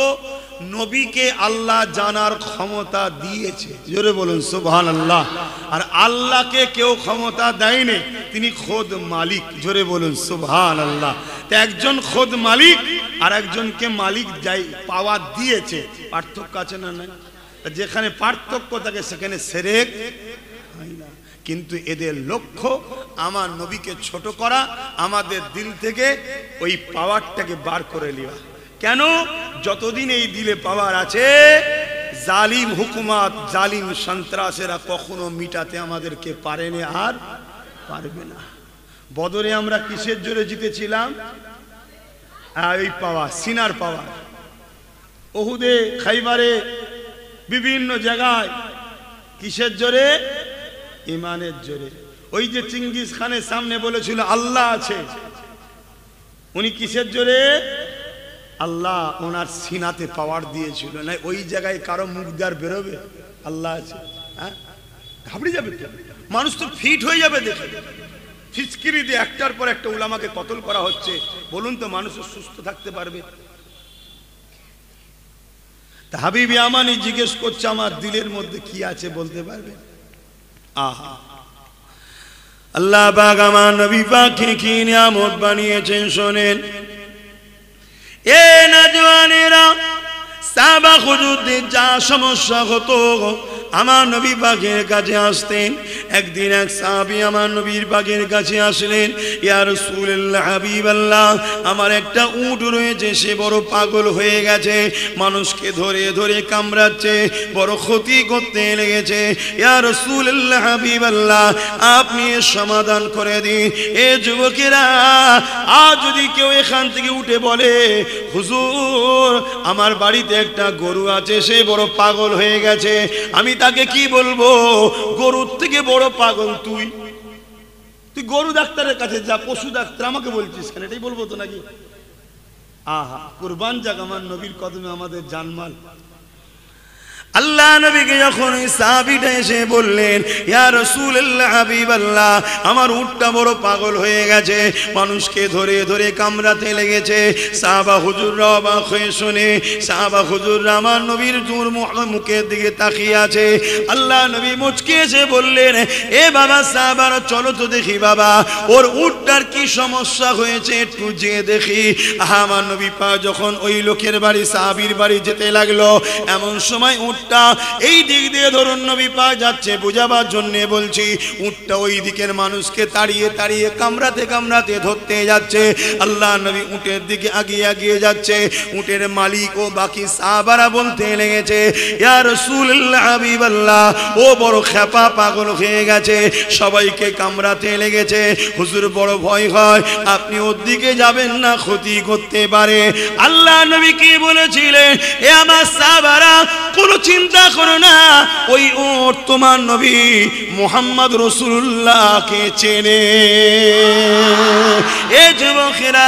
নবীকে আল্লাহ জানার ক্ষমতা দিয়েছে, জোরে বলুন সুবহানাল্লাহ। আর আল্লাহকে কেউ ক্ষমতা দেয়নি, তিনি খোদ মালিক, জোরে বলুন সুবহানাল্লাহ। তো একজন খোদ মালিক আর একজনকে মালিক যাই পাওয়ার দিয়েছে, পার্থক্য আছে না? নাই। যেখানে পার্থক্য থাকে সেখানে শিরক হয় না। কিন্তু এদের লক্ষ্য আমার নবীকে ছোট করা, আমাদের দিল থেকে ওই পাওয়ারটাকে বার করে নেওয়া। কেন? যতদিন এই দিলে পাওয়ার আছে, জালিম হুকুমাত, জালিম সন্ত্রাসেরা কখনো মিটাতে আমাদেরকে পারেনি, আর পারবে না। বদরে আমরা কিসের জোরে জিতেছিলাম? ওই পাওয়ার, সিনার পাওয়ার। ওহুদে, খাইবারে, বিভিন্ন জায়গায় কিসের জোরে? ইমানের জোরে। ওই যে চিঙ্গিস খানের সামনে বলেছিল আল্লাহ আছে, উনি কিসের জোরে? আল্লাহ ওনার সিনাতে পাওয়ার দিয়েছিল। না ওই জায়গায় কারো মুখ দ্বার বেরোবে? আল্লাহ আছে, হ্যাঁ, ঘাবড়ে যাবে তো মানুষ, তো ফিট হয়ে যাবে দেখে। ফিচকিরি দিয়ে একটার পর একটা উলামাকে কতল করা হচ্ছে, বলুন তো মানুষ সুস্থ থাকতে পারবে? তা হাবিবি আমানি জিজ্ঞেস করছে আমার দিলের মধ্যে কি আছে, বলতে পারবে? আহা, আল্লাহ পাক আমার নবী পাককে কি নিয়ামত বানিয়েছেন শোনেন। এ নওজওয়ানেরা, সাহাবা হুজুরদের যা সমস্যা হতো আমার নবী পাকের কাছে আসতেন। একদিন এক সাহাবী আমার নবীর পাকের কাছে আসলেন, ইয়া রাসূলুল্লাহ, হাবিবাল্লাহ, আমার একটা উট রয়েছে, সে বড় পাগল হয়ে গেছে, মানুষকে ধরে ধরে কামড়াচ্ছে, বড় ক্ষতি করতে লেগেছে। ইয়া রাসূলুল্লাহ, হাবিবাল্লাহ, আপনি এর সমাধান করে দিন। এ যুবকেরা, আজ যদি কেউ এখান থেকে উঠে বলে হুজুর আমার বাড়িতে একটা গরু আছে, সে বড় পাগল হয়ে গেছে, আমি তাকে কি বলবো? গরুর থেকে বড় পাগল তুই, তুই গরু ডাক্তারের কাছে যা, পশু ডাক্তার, আমাকে বলছিস কেন? এটাই বলবো তো নাকি? আহা, কুরবান যাক আমার নবীর কদমে আমাদের জানমাল। আল্লাহ নবীকে যখন ওই সাহাবীটা এসে বললেন, ইয়া রাসূলুল্লাহ, হাবিবাল্লাহ, আমার উটটা বড় পাগল হয়ে গেছে, মানুষকে ধরে ধরে কামড়াতে লেগেছে। সাহাবা হুজুররা অবাক হয়ে শুনে, সাহাবা হুজুররা আমার নবীর জোর মুখের দিকে তাকিয়ে আছে। আল্লাহ নবী মুচকে এসে বললেন, এ বাবা সাহাবারা, চলো তো দেখি বাবা ওর উটটার কি সমস্যা হয়েছে, একটু যেয়ে দেখি। আমার নবী পা যখন ওই লোকের বাড়ি, সাহাবীর বাড়ি যেতে লাগলো, এমন সময় উট উটটা এই দিক দিয়ে ধরুন নবী পাক যাচ্ছে বোঝাবার জন্য বলছি উটটা ওই দিকের মানুষকে তাড়িয়ে তাড়িয়ে কামড়াতে কামড়াতে ধরতে যাচ্ছে আল্লাহ নবী উটের দিকে আগিয়ে আগিয়ে যাচ্ছে উটের মালিক ও বাকি সাহাবারা বলতে লেগেছে ইয়া রাসূলুল্লাহ হাবিবাল্লাহ ও বড় খেপা পাগল হয়ে গেছে সবাইকে কামড়াতে লেগেছে হুজুর বড় ভয় হয় আপনি ওর দিকে যাবেন না ক্ষতি করতে পারে আল্লাহ নবী কি বলেছিলেন এ আমার সাহাবারা কোনো চিন্তা করো না ওই উট তোমার নবী মুহাম্মদ রাসূলুল্লাহকে চেনে এ যুবকেরা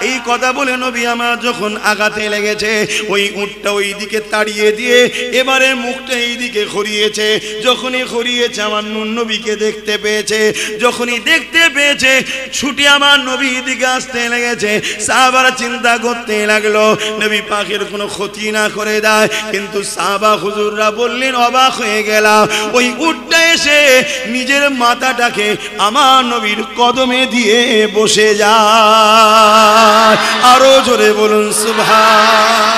এই কথা বলে নবী আমার যখন আগাতে লেগেছে ওই উটটা ওই দিকে তাড়িয়ে দিয়ে এবারে মুখটা এই দিকে ঘুরিয়েছে যখনই ঘুরিয়েছে আমার নবীকে দেখতে পেয়েছে যখনই দেখতে পেয়েছে ছুটি আমার নবীর দিকে আসতে লেগেছে সাহাবারা চিন্তা করতে লাগলো নবী পাকের কোনো ক্ষতি না করে দেয় কিন্তু সাহাবা হুজুররা বললেন অবাক হয়ে গেলাম ওই উটটা এসে নিজের মাথাটাকে আমার নবীর কদমে দিয়ে বসে যায় আরো জোরে বলুন সুবহান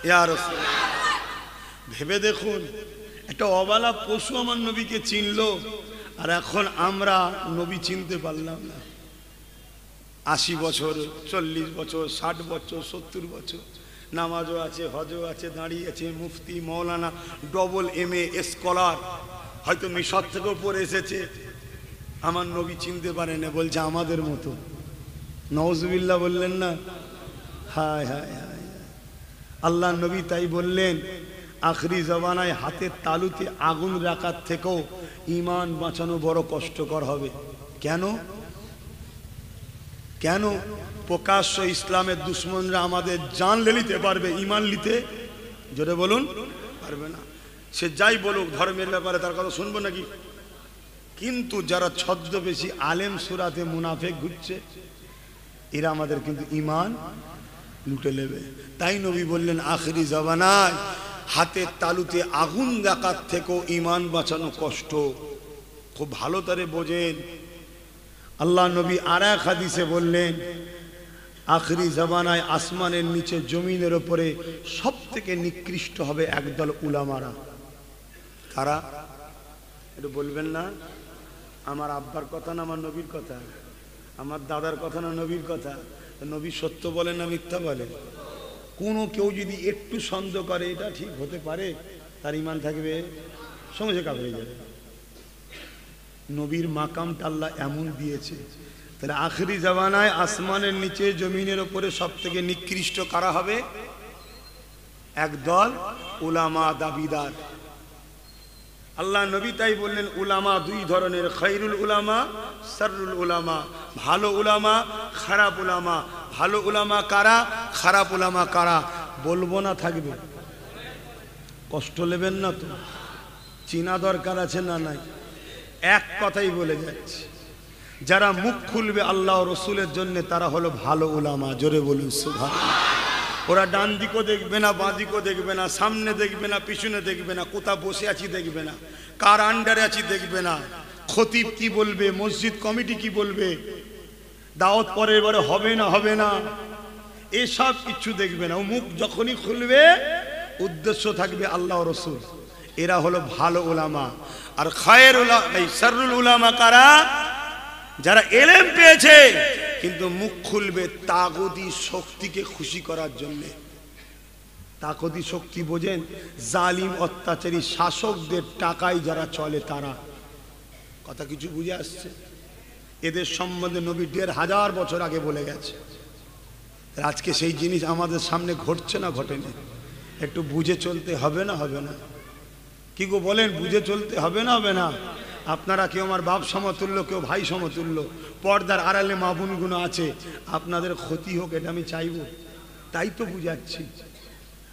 ইয়া রাসূলুল্লাহ ভেবে দেখুন একটা অবালা পশু আমার নবীকে চিনলো আর এখন আমরা নবী চিনতে পারলাম না 80 বছর 40 বছর 60 বছর 70 বছর নামাজও আছে হজও আছে দাঁড়িয়ে আছে মুফতি মৌলানা ডবল MA স্কলার হয়তো মিশর থেকেও পড়ে এসেছে আমার নবী চিনতে পারে না বলছে আমাদের মতো নাউজুবিল্লাহ বললেন না হায় হায় হায় আল্লাহ নবী তাই বললেন আখরি জমানায় হাতের তালুতে আগুন রাখার থেকেও ঈমান বাঁচানো বড় কষ্টকর হবে কেন কেন প্রকাশ্য ইসলামের দুশমনরা আমাদের জান নিতে পারবে ঈমান নিতে জোরে বলুন পারবে না সে যাই বলুক ধর্মের ব্যাপারে তার কথা শুনবো নাকি কিন্তু যারা ছদ্মবেশী আলেম সুরাতে মুনাফিক ঘুরছে এরা আমাদের কিন্তু ঈমান লুটে নেবে তাই নবী বললেন আখরি জমানায় হাতের তালুতে আগুন রাখার থেকেও ঈমান বাঁচানো কষ্ট খুব ভালো তারে বোঝেন আল্লাহ নবী আর এক হাদিসে বললেন আখরি জমানায় আসমানের নিচে জমিনের উপরে সব থেকে নিকৃষ্ট হবে একদল উলামারা কারা একটু বলবেন না আমার আব্বার কথা না আমার নবীর কথা আমার দাদার কথা না নবীর কথা নবী সত্য বলেন না মিথ্যা বলেন কোনো কেউ যদি একটু সন্দেহ করে এটা ঠিক হতে পারে তার ঈমান থাকবে সঙ্গে কাফের হয়ে যাবে নবীর মাকামটা আল্লাহ এমন দিয়েছে তাহলে আখরি জামানায় আসমানের নিচে জমিনের উপরে সব থেকে নিকৃষ্ট কারা হবে একদল উলামা দাবিদার আল্লাহ নবী তাই বললেন উলামা দুই ধরনের খায়রুল উলামা শাররুল উলামা ভালো উলামা খারাপ উলামা ভালো উলামা কারা খারাপ উলামা কারা বলবো না থাকবে কষ্ট নেবেন না তো চিনা দরকার আছে না নাই এক কথাই বলে যাচ্ছে যারা মুখ খুলবে আল্লাহ ও রসুলের জন্য তারা হলো ভালো উলামা জোরে বলুন সুবহানাল্লাহ ওরা ডান দিকও দেখবে না বাঁ দিকও দেখবে না সামনে দেখবে না পিছনে দেখবে না কোথা বসে আছি দেখবে না কার আন্ডারে আছি দেখবে না খতিব কি বলবে মসজিদ কমিটি কি বলবে দাওয়াত পরের বারে হবে না হবে না এসব কিছু দেখবে না ও মুখ যখনই খুলবে উদ্দেশ্য থাকবে আল্লাহ ও রসুল এরা হলো ভালো উলামা আর খায়ের উলামা এই শাররুল উলামা কারা যারা ইলম পেয়েছে কিন্তু মুখ খুলবে তাগুতি শক্তিকে খুশি করার জন্য তাগুতি শক্তি বোঝেন জালিম অত্যাচারী শাসকদের টাকায় যারা চলে তারা কথা কিছু বুঝে আসছে এদের সম্বন্ধে নবী ১৫০০ বছর আগে বলে গেছে আজকে সেই জিনিস আমাদের সামনে ঘটছে না ঘটেনি একটু বুঝে চলতে হবে না হবে না কি গো বলেন বুঝে চলতে হবে না হবে না আপনারা কেউ আমার বাপ সমতুল্য কেউ ভাই সমতুল্য পর্দার আড়ালে মা বোনগুলো আছে আপনাদের ক্ষতি হোক এটা আমি চাইব তাই তো বুঝাচ্ছি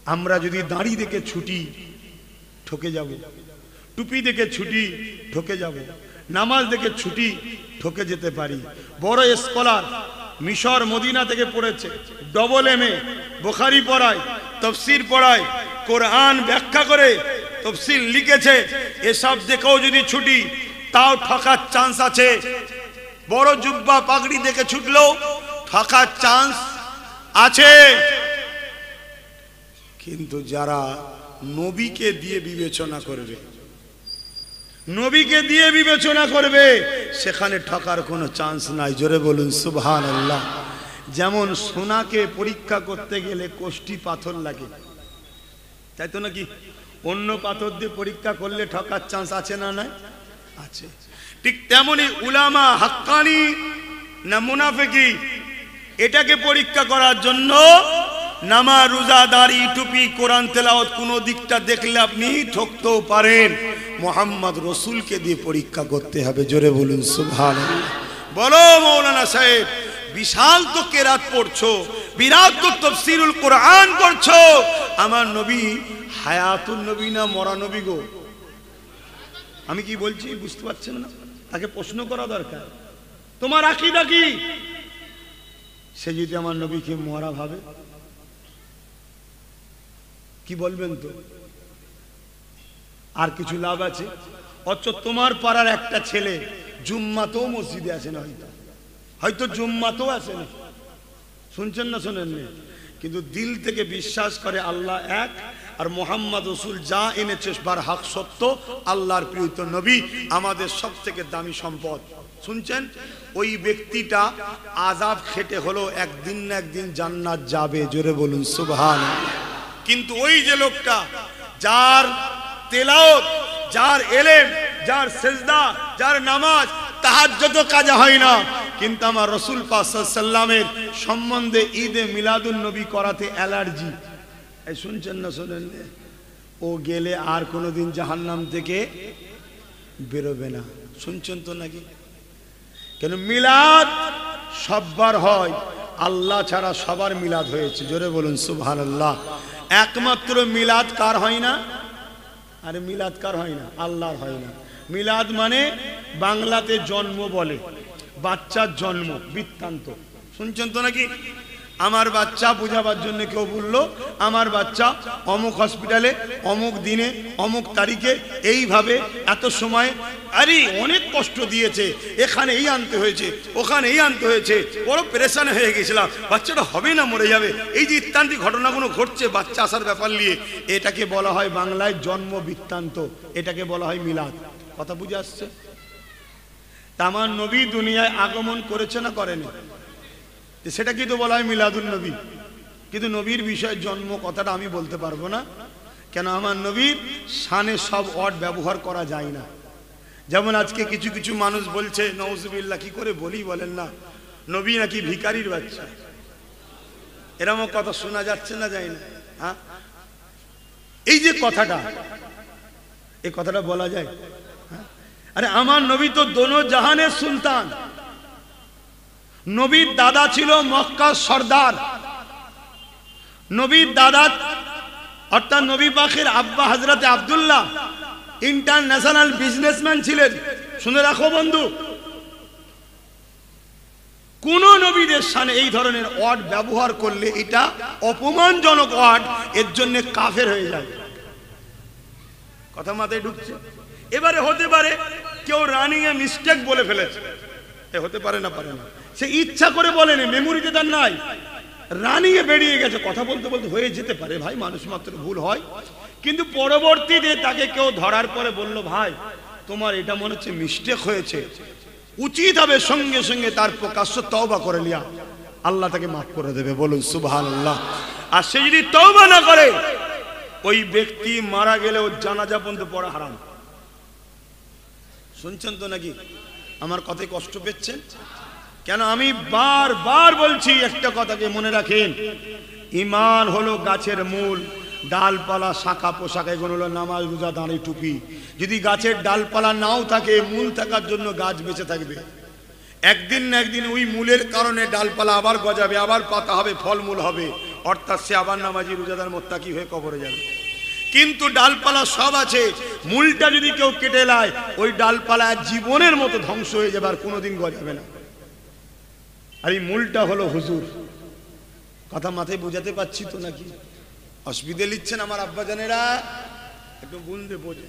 আমরা যদি দাড়ি দেখে ছুটি ঠকে যাব টুপি দেখে ছুটি ঠকে যাব নামাজ দেখে ছুটি ঠকে যেতে পারি বড় স্কলার মিশর মদিনা থেকে পড়েছে ডবল MA বুখারী পড়ায় তাফসীর পড়ায় কোরআন ব্যাখ্যা করে তাফসীর লিখেছে এসব দেখেও যদি ছুটি তাও ঠকার চান্স আছে বড় জুব্বা পাগড়ি দেখে ছুটলেও ঠকার চান্স আছে কিন্তু যারা নবীকে দিয়ে বিবেচনা করবে, নবীকে দিয়ে বিবেচনা করবে, সেখানে ঠকার কোনো চান্স নাই। জোরে বলুন সুবহানাল্লাহ। যেমন সোনাকে পরীক্ষা করতে গেলে কোষ্টি পাথর লাগে, তাই তো নাকি? অন্য পাথর দিয়ে পরীক্ষা করলে ঠকার চান্স আছে না? নাই আছে। ঠিক তেমনি উলামা হাক্কানি না মুনাফিকি, এটাকে পরীক্ষা করার জন্য নামাজ, রোজা, দাড়ি, টুপি, কোরআন তেলাওয়াত কোন দিকটা দেখলে আপনি ঠকতেও পারেন। মোহাম্মদ রসুলকে দিয়ে পরীক্ষা করতে হবে। জোরে বলুন সুবহানাল্লাহ। বলো মৌলানা সাহেব, বিশাল তো কেরাত পড়ছো, বিরাট তো তাফসীরুল কোরআন করছো, আমার নবী হায়াতুন নবী না মরা নবী গো? আমি কি বলছি বুঝতে পারছেন না? তাকে প্রশ্ন করা দরকার, তোমার আকীদা কি? সে যদি আমার নবীকে মরা ভাবে কি বলবেন? তো আর কিছু লাভ আছে? অথচ তোমার পাড়ার একটা ছেলে জুম্মাতেও মসজিদে আসে না, হয়তো জুম্মাতেও আসে না, শুনছেন না শোনেননি, কিন্তু দিল থেকে বিশ্বাস করে আল্লাহ এক, আর মোহাম্মদ রসুল যা এনেছে বার হক সত্য, আল্লাহর প্রিয়ত নবী আমাদের সব থেকে দামি সম্পদ। শুনছেন? ওই ব্যক্তিটা আযাব খেটে হলো একদিন না একদিন জান্নাত যাবে। জোরে বলুন সুবহানাল্লাহ। কিন্তু ওই যে লোকটা যার তেলাওয়াত, যার ইলম, যার সিজদা, যার নামাজ, তাহাজ্জুদ কাজা হয় না, কিন্তু আমার রাসূল পাক সাল্লাল্লাহু আলাইহি সাল্লামের সম্বন্ধে ঈদে মিলাদুন নবী করাতে অ্যালার্জি, এই শুনছেন না শোনেন? ও গেলে আর কোনোদিন জাহান্নাম থেকে বেরোবে না। শুনছেন তো নাকি? কেন? মিলাদ সববার হয়, আল্লাহ ছাড়া সবার মিলাদ হয়েছে। জোরে বলুন সুবহানাল্লাহ। একমাত্র মিলাদ কার হয় না? আরে মিলাদ কার হয় না? আল্লাহর হয় না। মিলাদ মানে বাংলাতে জন্ম বলে, বাচ্চার জন্ম বৃত্তান্ত। শুনছেন তো নাকি? আমার বাচ্চা বোঝাবার জন্য কেউ বললো আমার বাচ্চা অমুক হসপিটালে অমুক দিনে অমুক তারিখে এইভাবে এত সময়, আরে অনেক কষ্ট দিয়েছে, এখানে এই আনতে হয়েছে, ওখানে এই আনতে হয়েছে, বড় পেরেশান হয়ে গেছিলাম, বাচ্চাটা হবে না মরে যাবে, এই যে ইত্যাদি ঘটনাগুলো ঘটছে বাচ্চা আসার ব্যাপার নিয়ে, এটাকে বলা হয় বাংলায় জন্ম বৃত্তান্ত, এটাকে বলা হয় মিলাদ। কথা বুঝে আসছে? তামার নবী দুনিয়ায় আগমন করেছে না করেনি? সেটা কি তো বলা হয় মিলাদুন নবী। কিন্তু নবীর বিষয়ে জন্ম কথাটা আমি বলতে পারবো না, কেন আমার নবীর শানে সব ওয়ার্ড ব্যবহার করা যায় না। যেমন আজকে কিছু কিছু মানুষ বলছে, নাউজুবিল্লাহ, কি করে বলি বলেন না, নবী নাকি ভিখারির বাচ্চা, এরকম কথা শোনা যাচ্ছে না, যায় না? হ্যাঁ, এই যে কথাটা, এই কথাটা বলা যায়? আরে আমার নবী তো দোনো জাহানের সুলতান। নবীর দাদা ছিল মক্কার সর্দার, নবীর দাদা অর্থাৎ নবী পাকের আব্বা হযরত আব্দুল্লাহ ইন্টারন্যাশনাল বিজনেসম্যান ছিলেন। শুনে রাখো বন্ধু, কোন নবীদের সামনে এই ধরনের ওয়ার্ড ব্যবহার করলে এটা অপমানজনক ওয়ার্ড, এর জন্য কাফের হয়ে যায়। কথা মাথায় ঢুকছে? এবারে হতে পারে কেউ রানিং এ মিস্টেক বলে ফেলেছে, হতে পারে না, পারে না, সে ইচ্ছা করে বলেনি, মেমোরিতে তার নাই, রানিং এ বেরিয়ে গেছে, কথা বলতে বলতে হয়ে যেতে পারে ভাই, মানুষ মাত্র ভুল হয়। কিন্তু পরবর্তীতে তাকে কেউ ধরার পরে বলল, ভাই তোমার এটা মনে হচ্ছে মিস্টেক হয়েছে, উচিত হবে সঙ্গে সঙ্গে তার প্রকাশ্য তওবা করে লিয়া, আল্লাহ তাকে মাফ করে দেবে। বলুন সুবহানাল্লাহ। আর সে যদি তওবা না করে, ওই ব্যক্তি মারা গেলে ওর জানাজা পর্যন্ত পড়া হারাম। শুনছেন তো নাকি? আমার কথায় কষ্ট পেচ্ছেন কেন? আমি বারবার বলছি একটা কথাকে মনে রাখেন, ঈমান হলো গাছের মূল, ডালপালা শাখা পোশাক এগুলো হলো নামাজ, রোজা, দাড়ি, টুপি। যদি গাছের ডালপালা নাও থাকে, মূল থাকার জন্য গাছ বেঁচে থাকবে। একদিন না একদিন ওই মূলের কারণে ডালপালা আবার গজাবে, আবার পাতা হবে, ফলমূল হবে, অর্থাৎ সে আবার নামাজি, রোজাদার, মুত্তাকি হয়ে কবরে যাবে। কিন্তু ডালপালা সব আছে, মূলটা যদি কেউ কেটে লায়, ওই ডালপালা জীবনের মতো ধ্বংস হয়ে যাবে, আর কোনোদিন গজাবে না। আর এই মূলটা হলো হুজুর। কথা মাথায় বোঝাতে পারছি তো নাকি? অসুবিধে লিখছেন আমার আব্বা জানেরা? একটু বুঝতে বোঝে।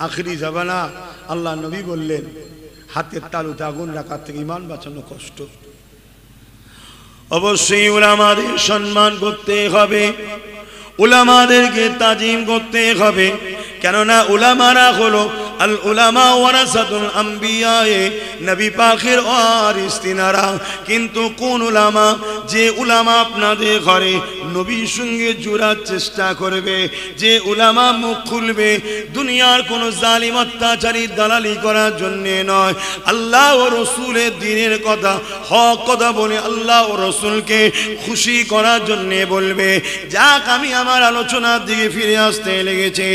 আখরি জামানা, আল্লাহ নবী বললেন হাতের তালুতে আগুন রাখার থেকে ঈমান বাঁচানো কষ্ট। অবশ্যই উলামাদের সম্মান করতে হবে, উলামাদেরকে তাজিম করতে হবে। কেননা উলামারা হলো আল উলামা ওয়ারাসাতুল আম্বিয়া, নবী পাকের ওয়ারিস তিনারা। কিন্তু কোন উলামা? যে উলামা আপনাদের ঘরে নবীর সঙ্গে জোড়ার চেষ্টা করবে, যে উলামা মুখ খুলবে দুনিয়ার কোন জালিম অত্যাচারী দালালি করার জন্য নয়, আল্লাহ ও রসুলের দ্বীনের কথা, হক কথা বলে আল্লাহ ও রসুলকে খুশি করার জন্য বলবে। যাক, আমি আমার আলোচনার দিকে ফিরে আসতে লেগেছে।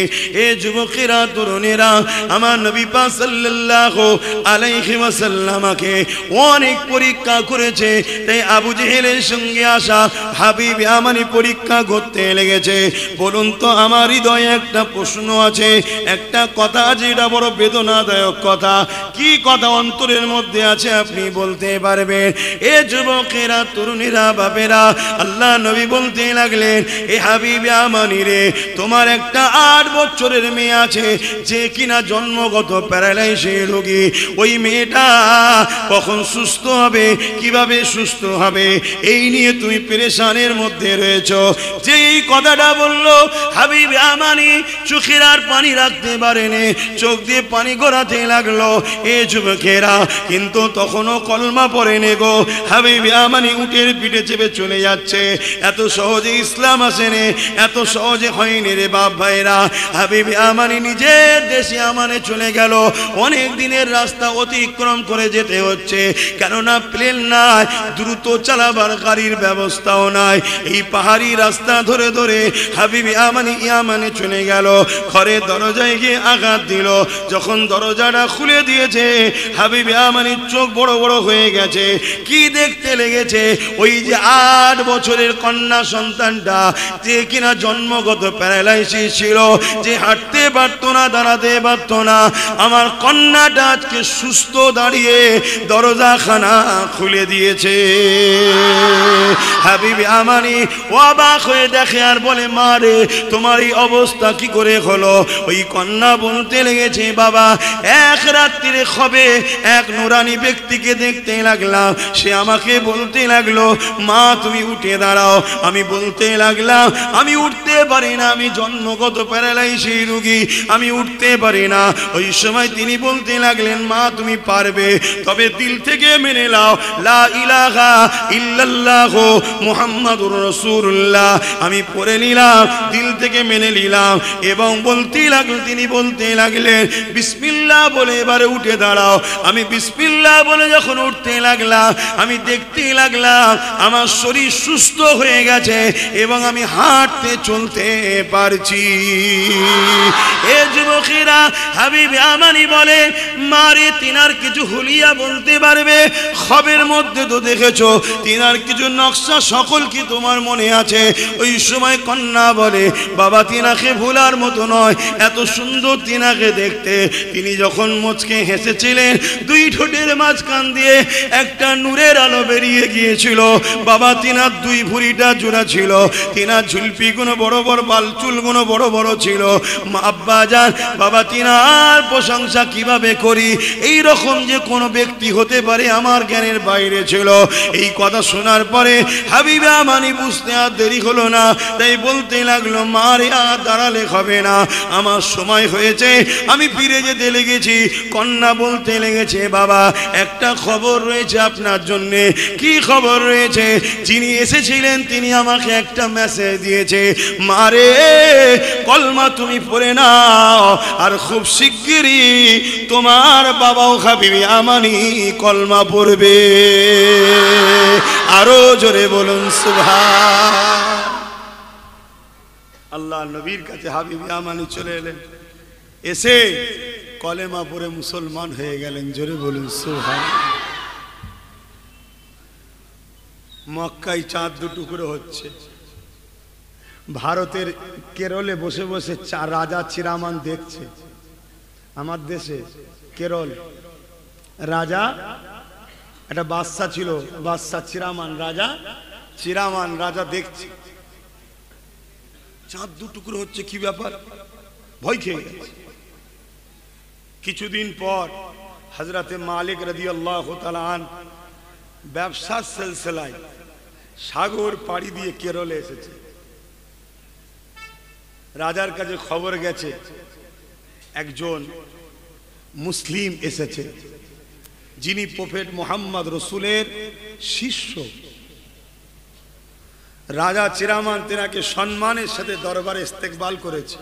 এ যুবকেরা, তরুণেরা, আমার নবী পাক সাল্লাল্লাহু আলাইহি ওয়াসাল্লামকে অনেক পরীক্ষা করেছে। তাই আবু জেহেলের সঙ্গে আসা হাবিব আমানি পরীক্ষা করতে লেগেছে। বলুন তো, আমার হৃদয়ে একটা প্রশ্ন আছে, একটা কথা আছে, এটা বড় বেদনাদায়ক কথা। কি কথা অন্তরের মধ্যে আছে আপনি বলতে পারবেন? এ যুবকেরা, তরুণেরা, বাপেরা, আল্লাহ নবী বলতে লাগলেন, এ হাবিব আমানি রে, তোমার একটা 8 বছরের মেয়ে আছে যে কিনা জন্মগত প্যারালাইসিস রোগী। ওই মেয়েটা কখন সুস্থ হবে, কিভাবে সুস্থ হবে, এই নিয়ে তুমি পেরেশানের মধ্যে রয়েছো। যে এই কথাটা বললো, হাবিব আমানি চোখের আর পানি রাখতে পারেনি, চোখ দিয়ে পানি গড়াতে লাগলো। এ যুবকেরা, কিন্তু তখনও কলমা পড়েনি গো। হাবিব আমানি উটের পিঠে চেপে চলে যাচ্ছে। এত সহজে ইসলাম আসেনি, এত সহজে হয়নি রে বাপ ভাইরা। হাবিব আমানি নিজের দেশে আমানে চলে গেল। অনেক দিনের রাস্তা অতিক্রম করে যেতে হচ্ছে, কেননা প্লেন নাই, দ্রুত চালাবার গাড়ির ব্যবস্থাও নাই। এই পাহাড়ি রাস্তা ধরে ধরে হাবিব আমানি ইয়ামানে চলে গেল। ঘরের দরজায় গিয়ে আঘাত দিল। যখন দরজাটা খুলে দিয়েছে, হাবিব আমানির চোখ বড় বড় হয়ে গেছে। কি দেখতে লেগেছে? ওই যে 8 বছরের কন্যা সন্তানটা, যে কিনা জন্মগত প্যারালাইসিস ছিল, যে হাঁটতে পারতো না, দাঁড়াতে পারতো না, আমার কন্যাটা আজকে সুস্থ দাঁড়িয়ে দরজাখানা খুলে দিয়েছে। হাবিব আমানি অবাক হয়ে দেখে আর বলে, মা রে, তোমার এই অবস্থা কি করে হলো? ওই কন্যা বলতে লেগেছে, বাবা, এক রাত্রিরে খবে এক নুরানি ব্যক্তিকে দেখতে লাগলাম। সে আমাকে বলতে লাগলো, মা তুমি উঠে দাঁড়াও। আমি বলতে লাগলাম, আমি উঠতে পারি না, আমি জন্মগত প্যারালাইসিস রোগী, আমি উঠতে পারি না। ওই সময় তিনি বলতে লাগলেন, মা তুমি পারবে, তবে দিল থেকে মেনে নাও লা ইলাহা ইল্লাল্লাহু মুহাম্মাদুর রাসূলুল্লাহ। আমি পড়ে নিলাম, দিল থেকে মেনে নিলাম এবং বলতেই লাগলেন, তিনি বলতে লাগলেন, বিসমিল্লাহ বলে এবারে উঠে দাঁড়াও। আমি বিসমিল্লাহ বলে যখন উঠতে লাগলাম, আমি দেখতেই লাগলাম আমার শরীর সুস্থ হয়ে গেছে এবং আমি হাঁটতে চলতে পারছি। এ যুবকেরা, হাবিব আমানি বলে, মারে তিনার কিছু হুলিয়া বলতে পারবে? খবের মধ্যে তো দেখেছো, তিনার কিছু নকশা সকল কি তোমার মনে আছে? ওই সময় কন্যা বলে, বাবা তিনাকে ভোলার মতো নয়, এত সুন্দর তিনাকে দেখতে। তিনি যখন মুচকে হেসেছিলেন, 2 ঠোঁটের মাঝখান দিয়ে একটা নূরের আলো বেরিয়ে গিয়েছিল। বাবা তিনার 2 ভুঁড়িটা জোড়া ছিল, তিনার ঝুলপিগুলো বড় বড়, বাল চুলগুলো বড় বড় ছিল। আব্বা জান, বাবা তিনার প্রশংসা কিভাবে করি, এই রকম যে কোনো ব্যক্তি হতে পারে আমার জ্ঞানের বাইরে ছিল। এই কথা শোনার পরে হাবিব আমানি বুঝতে আর দেরি হলো না, তাই বলতে লাগলো, মা রে, আর দাঁড়ালে হবে না, আমার সময় হয়েছে, আমি ফিরে যেতে লেগেছি। কন্যা বলতে লেগেছে, বাবা একটা খবর রয়েছে আপনার জন্যে। কি খবর রয়েছে? যিনি এসেছিলেন তিনি আমাকে একটা মেসেজ দিয়েছে, মারে কলমা তুমি পড়ে নাও, আর খুব শিগগিরই তোমার বাবাও হাবিব আমানি কলমা পড়বে। আরো জোরে বলুন সুবহান আল্লাহ। নবীর কাছে হাবিব আমানি চলে এলেন, এসে কলেমা পড়ে মুসলমান হয়ে গেলেন। জোরে বলুন সুবহান। মক্কায় চাঁদ 2 টুকরো হচ্ছে। ভারতের কেরলে বসে বসে রাজা চিরামান দেখছে। আমার দেশে কেরল রাজা, একটা বাদশা ছিল, বাদশা চিরামান, রাজা দেখছে চাঁদ 2 টুকরো হচ্ছে। কি ব্যাপার? ভয় খেয়ে গেছে। কিছুদিন পর হযরতে মালিক রাদিয়াল্লাহু তাআলা আন ব্যবসার সিলসিলায় সাগর পাড়ি দিয়ে কেরলে এসেছে। রাজার কাছে খবর গেছে একজন মুসলিম এসেছে, যিনি প্রফেট মুহাম্মদ রসুলের শিষ্য। রাজা চিরামান তেনাকে সম্মানের সাথে দরবারে ইস্তেকবাল করেছে,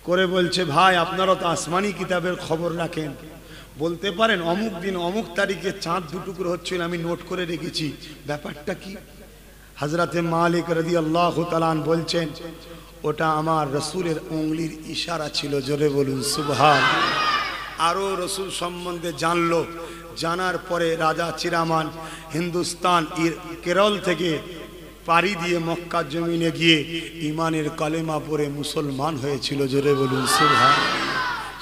করে বলছে, ভাই আপনারা তো আসমানি কিতাবের খবর রাখেন, বলতে পারেন অমুক দিন অমুক তারিখে চাঁদ দুটুকরো হচ্ছিল, আমি নোট করে রেখেছি, ব্যাপারটা কি? হযরতে মালিক রাদিয়াল্লাহু তাআলা বলছেন, ওটা আমার রসুলের উংলির ইশারা ছিল। জোরে বলুন সুবহানাল্লাহ। আরো রসুল সম্বন্ধে জানলো। জানার পরে রাজা চিরামান হিন্দুস্তান কেরল থেকে পাড়ি দিয়ে মক্কা জমিনে গিয়ে ইমানের কালেমা পড়ে মুসলমান হয়েছিল। জোরে বলুন সুবহানাল্লাহ।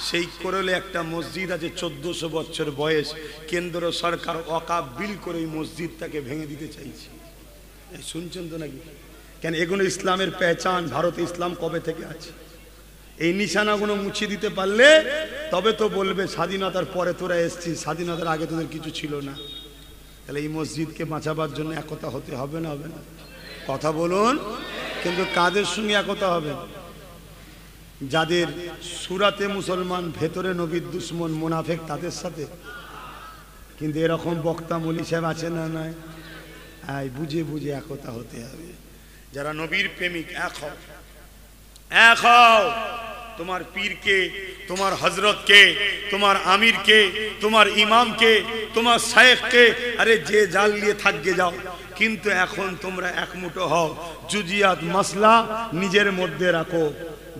সেই কেরলে একটা মসজিদ আছে, 1400 বছর বয়স। কেন্দ্র সরকার ওয়াকফ বিল করে এই মসজিদটাকে ভেঙে দিতে চাইছে। শুনছেন তো নাকি? কেন এগুলো ইসলামের পেহচান। ভারতে ইসলাম কবে থেকে আছে? এই নিশানাগুলো মুছিয়ে দিতে পারলে তবে তো বলবে স্বাধীনতার পরে তোরা এসছিস, স্বাধীনতার আগে তোদের কিছু ছিল না। তাহলে এই মসজিদকে বাঁচাবার জন্য একতা হতে হবে না? হবে না? কথা বলুন। কিন্তু কাদের সঙ্গে একতা হবে? যাদের সুরাতে মুসলমান, ভেতরে নবীর দুশ্মন মুনাফেক, তাদের সাথে। কিন্তু এরকম বক্তা মলি সাহেব আছে না? নাই। বুঝে বুঝে একতা হতে হবে। যারা নবীর প্রেমিক, এক হও, এক হও। তোমার পীরকে, তোমার হজরতকে, তোমার আমিরকে, তোমার ইমামকে, তোমার শায়েখকে, আরে যে জাল নিয়ে থাকবে যাও, কিন্তু এখন তোমরা এক মুঠো হও। জুজিয়াত মাসলা নিজের মধ্যে রাখো।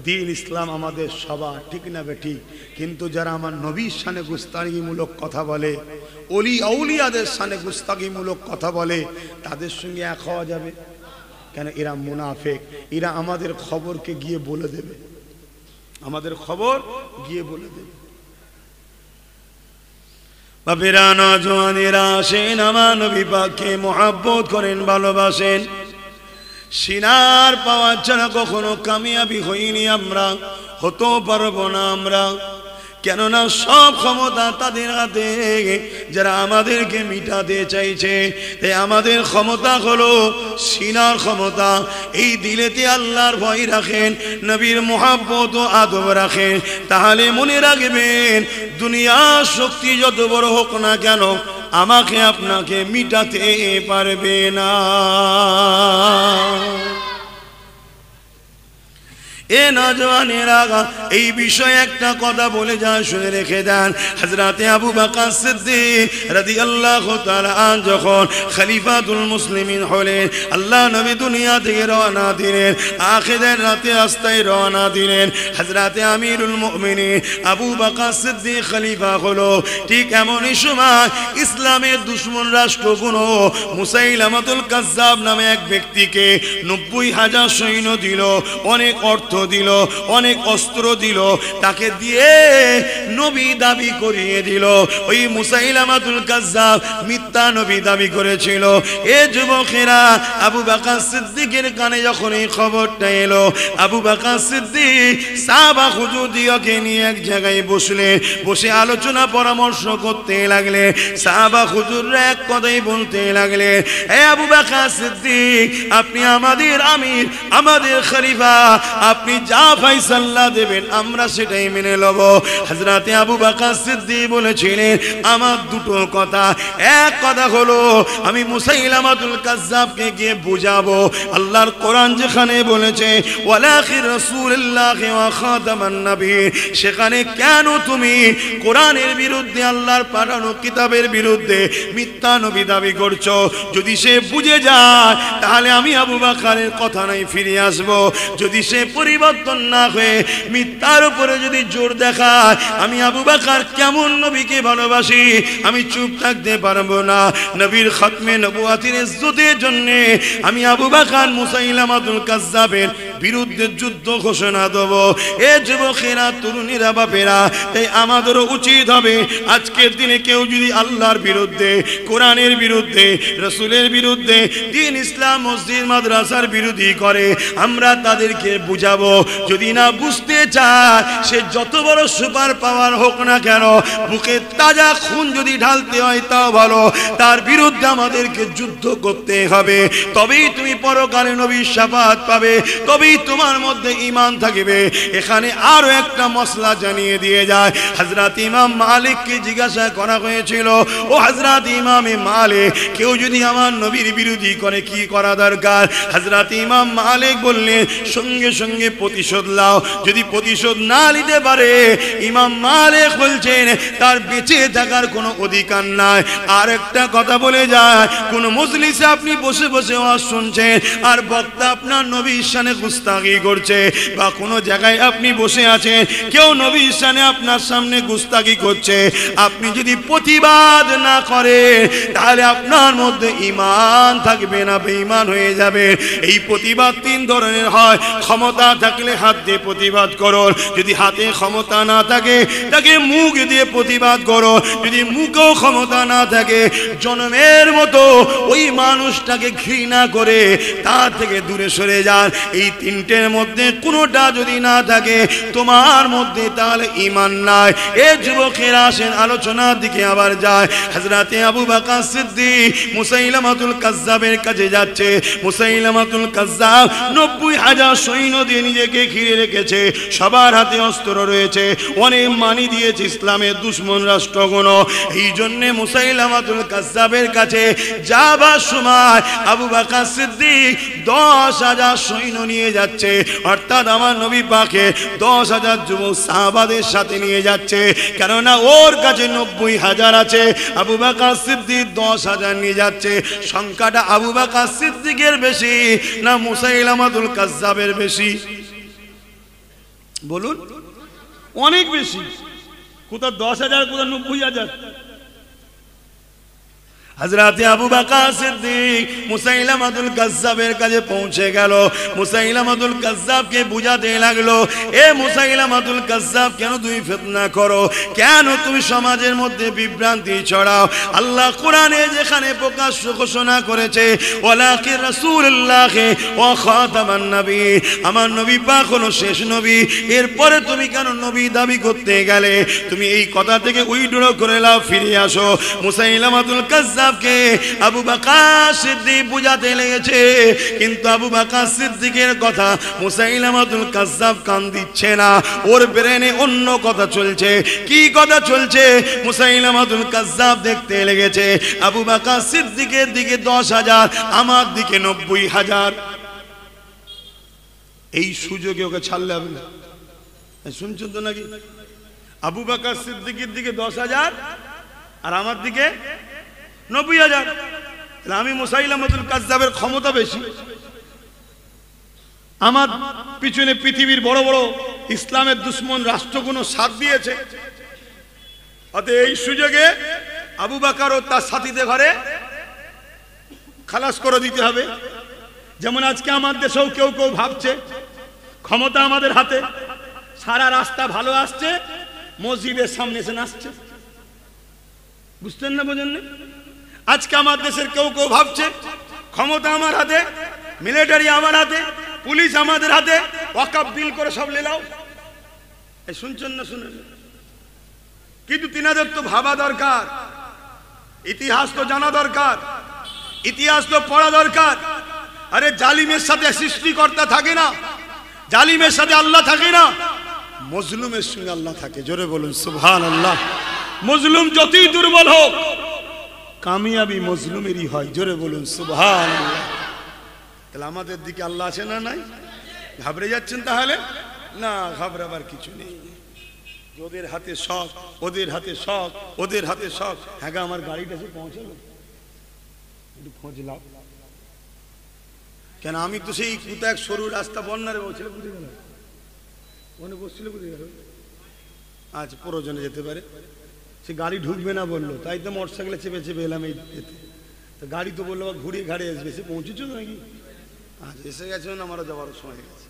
দিন ইসলাম আমাদের সবার, ঠিক না বেঠি? কিন্তু যারা আমার নবীর শানে গুস্তাগিমূলক কথা বলে, অলি আউলিয়াদের শানে গুস্তাগিমূলক কথা বলে, তাদের সঙ্গে এক হওয়া যাবে কেন? এরা মুনাফেক। এরা আমাদের খবরকে গিয়ে বলে দেবে, আমাদের খবর গিয়ে বলে দেবে। বাপেরা, নওজওয়ানেরা আসেন, আমার নবী পাককে মহব্বত করেন, ভালোবাসেন। সিনার পাওয়ার ছাড়া কখনো কামিয়াবি হইনি আমরা, হতেও পারবো না আমরা। কেননা সব ক্ষমতা তাদের হাতে, যারা আমাদেরকে মিটাতে চাইছে। তাই আমাদের ক্ষমতা হলো সিনার ক্ষমতা। এই দিলেতে আল্লাহর ভয় রাখেন, নবীর মুহাব্বত ও আদব রাখেন, তাহলে মনে রাখবেন দুনিয়ার শক্তি যত বড় হোক না কেন, আমাকে আপনাকে মিটাতে পারবে না। এ নওজওয়ানেরা, এই বিষয়ে একটা কথা বলে যান, শুনে রেখে দেন। হযরতে আবু বকর সিদ্দিক রাদিয়াল্লাহু তাআলা যখন খলিফাতুল মুসলিমিন হলেন, আল্লাহ নবী দুনিয়া থেকে রওনা দিলেন, আখিরের রাতে রাস্তায় রওনা দিলেন। হযরতে আমিরুল মুমিনিন আবু বকর সিদ্দিক খলিফা হলো। ঠিক এমনই সময় ইসলামের দুশমন রাষ্ট্রগুলো মুসাইলামাতুল কাজ্জাব নামে এক ব্যক্তিকে 90,000 সৈন্য দিল, অনেক অর্থ দিল, অনেক অস্ত্র দিল, তাকে দিয়ে নবী দাবি করিয়ে দিল। ওই মুসাইলামাতুল কাজ্জাব মিথ্যা নবী দাবি করেছিল। এ যুবকেরা, আবু বকর সিদ্দিকের কানে যখন এই খবরটা এলো, আবু বকর সিদ্দিক সাহাবা হুজুরদিওকে নিয়ে এক জায়গায় বসলেন, বসে আলোচনা পরামর্শ করতে লাগলেন। সাহাবা হুজুররা এক কথাই বলতে লাগলেন, হে আবু বকর সিদ্দিক, আপনি আমাদের আমির, আমাদের খলিফা, আপনি যা ফয়সালা দেবেন আমরা সেটাই মেনে নেব। হযরতে আবু বকর সিদ্দিক বলেছিলেন, আমার দুটো কথা। এক কথা হলো, আমি মুসাইলামাতুল কাজ্জাবকে গিয়ে বুঝাবো আল্লাহর কোরআন যেখানে বলেছে ওয়ালাখির রাসূলুল্লাহি ওয়া খাতামান নবী, সেখানে কেন তুমি কোরআনের বিরুদ্ধে, আল্লাহর পাঠানো কিতাবের বিরুদ্ধে মিথ্যা নবী দাবি করছো? যদি সে বুঝে যায় তাহলে আমি আবু বকরের কথা নাই ফিরে আসবো। যদি সে পরিবর্তন না হয়ে মিথ্যার উপরে যদি জোর দেখায়, আমি আবু বকর কেমন নবীকে ভালোবাসি, আমি চুপ থাকতে পারবো না। নবীর খাতমে নবুয়াতের ইজ্জতের জন্য আমি আবু বকর মুসাইলামাতুল কাজ্জাবের বিরুদ্ধে যুদ্ধ ঘোষণা দেব। এ যুবকেরা, তরুণীরা, বাপেরা, তাই আমাদেরও উচিত হবে আজকের দিনে কেউ যদি আল্লাহর বিরুদ্ধে, কোরআনের বিরুদ্ধে, রসুলের বিরুদ্ধে, দ্বীন ইসলাম মসজিদ মাদ্রাসার বিরোধী করে, আমরা তাদেরকে বুঝাবো। যদি না বুঝতে চায়, সে যত বড় সুপার পাওয়ার হোক না কেন, বুকে তাজা খুন যদি ঢালতে হয় তাও ভালো, তার বিরুদ্ধে আমাদেরকে যুদ্ধ করতে হবে। তবেই তুমি পরকালে নবীর শাফাত পাবে, তবেই তোমার মধ্যে ঈমান থাকবে। এখানে আরো একটা মসলা জানিয়ে দিয়ে যায়। হযরত ইমাম মালিককে জিজ্ঞাসা করা হয়েছিল, ও হযরত ইমামে মালিক, কেউ যদি আমার নবীর বিরোধী করে কি করা দরকার? হযরত ইমাম মালিক বললেন, সঙ্গে সঙ্গে প্রতিশোধ নাও। যদি প্রতিশোধ না নিতে পারে, ইমাম মালিক বলছেন তার বেঁচে থাকার কোনো অধিকার নাই। আর একটা কথা বলে যায়, কোন মজলিসে আপনি বসে বসে ওয়াজ শুনছেন আর বক্তা আপনার নবীর শানে গুস্তাখি করছে, বা কোনো জায়গায় আপনি বসে আছেন, কেউ নবীর শানে আপনার সামনে গুস্তাখি করছে, আপনি যদি প্রতিবাদ না করেন, তাহলে আপনার মধ্যে ঈমান থাকবে না, বেঈমান হয়ে যাবে। এই প্রতিবাদ তিন ধরনের হয়। ক্ষমতা থাকলে হাত দিয়ে প্রতিবাদ করো, যদি হাতে ক্ষমতা না থাকে তাকে মুখ দিয়ে প্রতিবাদ করো, যদি মুখেও ক্ষমতা না থাকে, জনমের মতো ওই মানুষটাকে ঘৃণা করে তার থেকে দূরে সরে যান। এই তিনটের মধ্যে কোনোটা যদি না থাকে তোমার মধ্যে, তাহলে ঈমান নাই। এই যুবকেরা আসেন, আলোচনার দিকে আবার যায়। হযরতে আবু বকর সিদ্দিক মুসাইলামাতুল কাজ্জাবের কাছে যাচ্ছে। মুসাইলামাতুল কাজ্জাব 90,000 সৈন্য দিয়ে নিজেকে ঘিরে রেখেছে, সবার হাতে অস্ত্র রয়েছে, অনেক মানি দিয়েছে ইসলামের দুশমন রাষ্ট্রগণ। এই জন্য মুসাইলামাতুল কাজ্জাবের কাছে যাবার সময় আবু বকর সিদ্দিক 10,000 সৈন্য নিয়ে যাচ্ছে, অর্থাৎ আমার নবী পাকে 10,000 যুবক সাহাবাদের সাথে নিয়ে যাচ্ছে। কেননা ওর কাছে 90,000 আছে, আবু বকর সিদ্দিক 10,000 নিয়ে যাচ্ছে। সংখ্যাটা আবু বকর সিদ্দিকের বেশি না মুসাইলামাতুল কাজ্জাবের বেশি? বলুন, অনেক বেশি। কোথাও 10,000, কোথাও 90,000। হযরতে আবু বকর সিদ্দিক মুসাইলামাতুল কাজ্জাবের কাছে পৌঁছে গেল। মুসাইলামাতুল কাজ্জাবকে বুঝাতে লাগলো, এ মুসাইলামাতুল কাজ্জাব, কেন তুমি ফিতনা করো? কেন তুমি সমাজের মধ্যে বিভ্রান্তি ছড়াও? আল্লাহ কোরআনে যেখানে প্রকাশ্য ঘোষণা করেছে, ওয়ালাকি রাসূলুল্লাহ ওয়া খাতামান নবী, আমার নবী পাক হলো শেষ নবী, এরপরে তুমি কেন নবী দাবি করতে গেলে? তুমি এই কথা থেকে উইথড্র করে নাও, ফিরে আসো। মুসাইলামাতুল কাজ্জাব আবু বকর সিদ্দিক বুঝাতে লেগেছে, কিন্তু আবু বকর সিদ্দিকের কথা মুসাইলামাতুল কাজ্জাব কান দিচ্ছে না। ওর ব্রেনে অন্য কথা চলছে। কি কথা চলছে? মুসাইলামাতুল কাজ্জাব দেখতে লেগেছে আবু বকর সিদ্দিকের দিকে 10,000, আমার দিকে 90,000। এই সুযোগে ওকে ছাড়লে হবে না। শুনছেন তো নাকি? আবু বকর সিদ্দিকের দিকে 10,000 আর আমার দিকে 90,000। আমি মুসাইলামাতুল কাজ্জাবের ক্ষমতা বেশি, আমার পিছনে পৃথিবীর বড় বড় ইসলামের দুশমন রাষ্ট্রগুলো সাথ দিয়েছে। অতএব এই সুযোগে আবু বকর ও তার সাথীদের ঘরে খালাস করে দিতে হবে। যেমন আজকে আমার দেশেও কেউ কেউ ভাবছে ক্ষমতা আমাদের হাতে, সারা রাস্তা ভালো আসছে, মসজিদের সামনে এসে নাচছে। বুঝতেন না, বোঝেন না? আজকে আমার দেশের কেউ কেউ ভাবছে ক্ষমতা আমার হাতে, মিলিটারি আমার হাতে, পুলিশ আমাদের হাতে, ওয়াকফ বিল করে সব লেলাও। এই শুনছেন না? শুনেন। কিন্তু তিনাদের তো ভাবা দরকার, ইতিহাস তো জানা দরকার, ইতিহাস তো পড়া দরকার। আরে জালিমের সাথে সৃষ্টিকর্তা থাকে না, জালিমের সাথে আল্লাহ থাকে না, মজলুমের সঙ্গে আল্লাহ থাকে। জোরে বলুন সুবহানাল্লাহ। মজলুম যতই দুর্বল হোক, কামিয়াবি মজলুমেরই হয়। জোরে বলুন সুবহানাল্লাহ। তাহলে আমাদের দিকে আল্লাহ আছে না নাই? ঘাবড়ে যাচ্ছেন তাহলে? না, ঘাবড়াবার কিছু নেই। ওদের হাতে শখ, ওদের হাতে শখ, ওদের হাতে শখ। হ্যাঁ, আমার গাড়িটা এসে পৌঁছালো, একটু খোঁজ লাও। কেন আমি তো সেই কোথায় সরু রাস্তা বন্যারে বলছিল, বুঝে গেল ওখানে বসছিল, বুঝে গেল। আচ্ছা, প্রয়োজনে যেতে পারে। সে গাড়ি ঢুকবে না বললো, তাই তো মোটর সাইকেলে চেপে চেপে এলাম এই যেতে। তো গাড়ি তো বললো ঘুরিয়ে ঘাড়ে আসবে। সে পৌঁছেছো নাকি? আচ্ছা, এসে গেছে না? আমারও যাওয়ার সময় গেছে।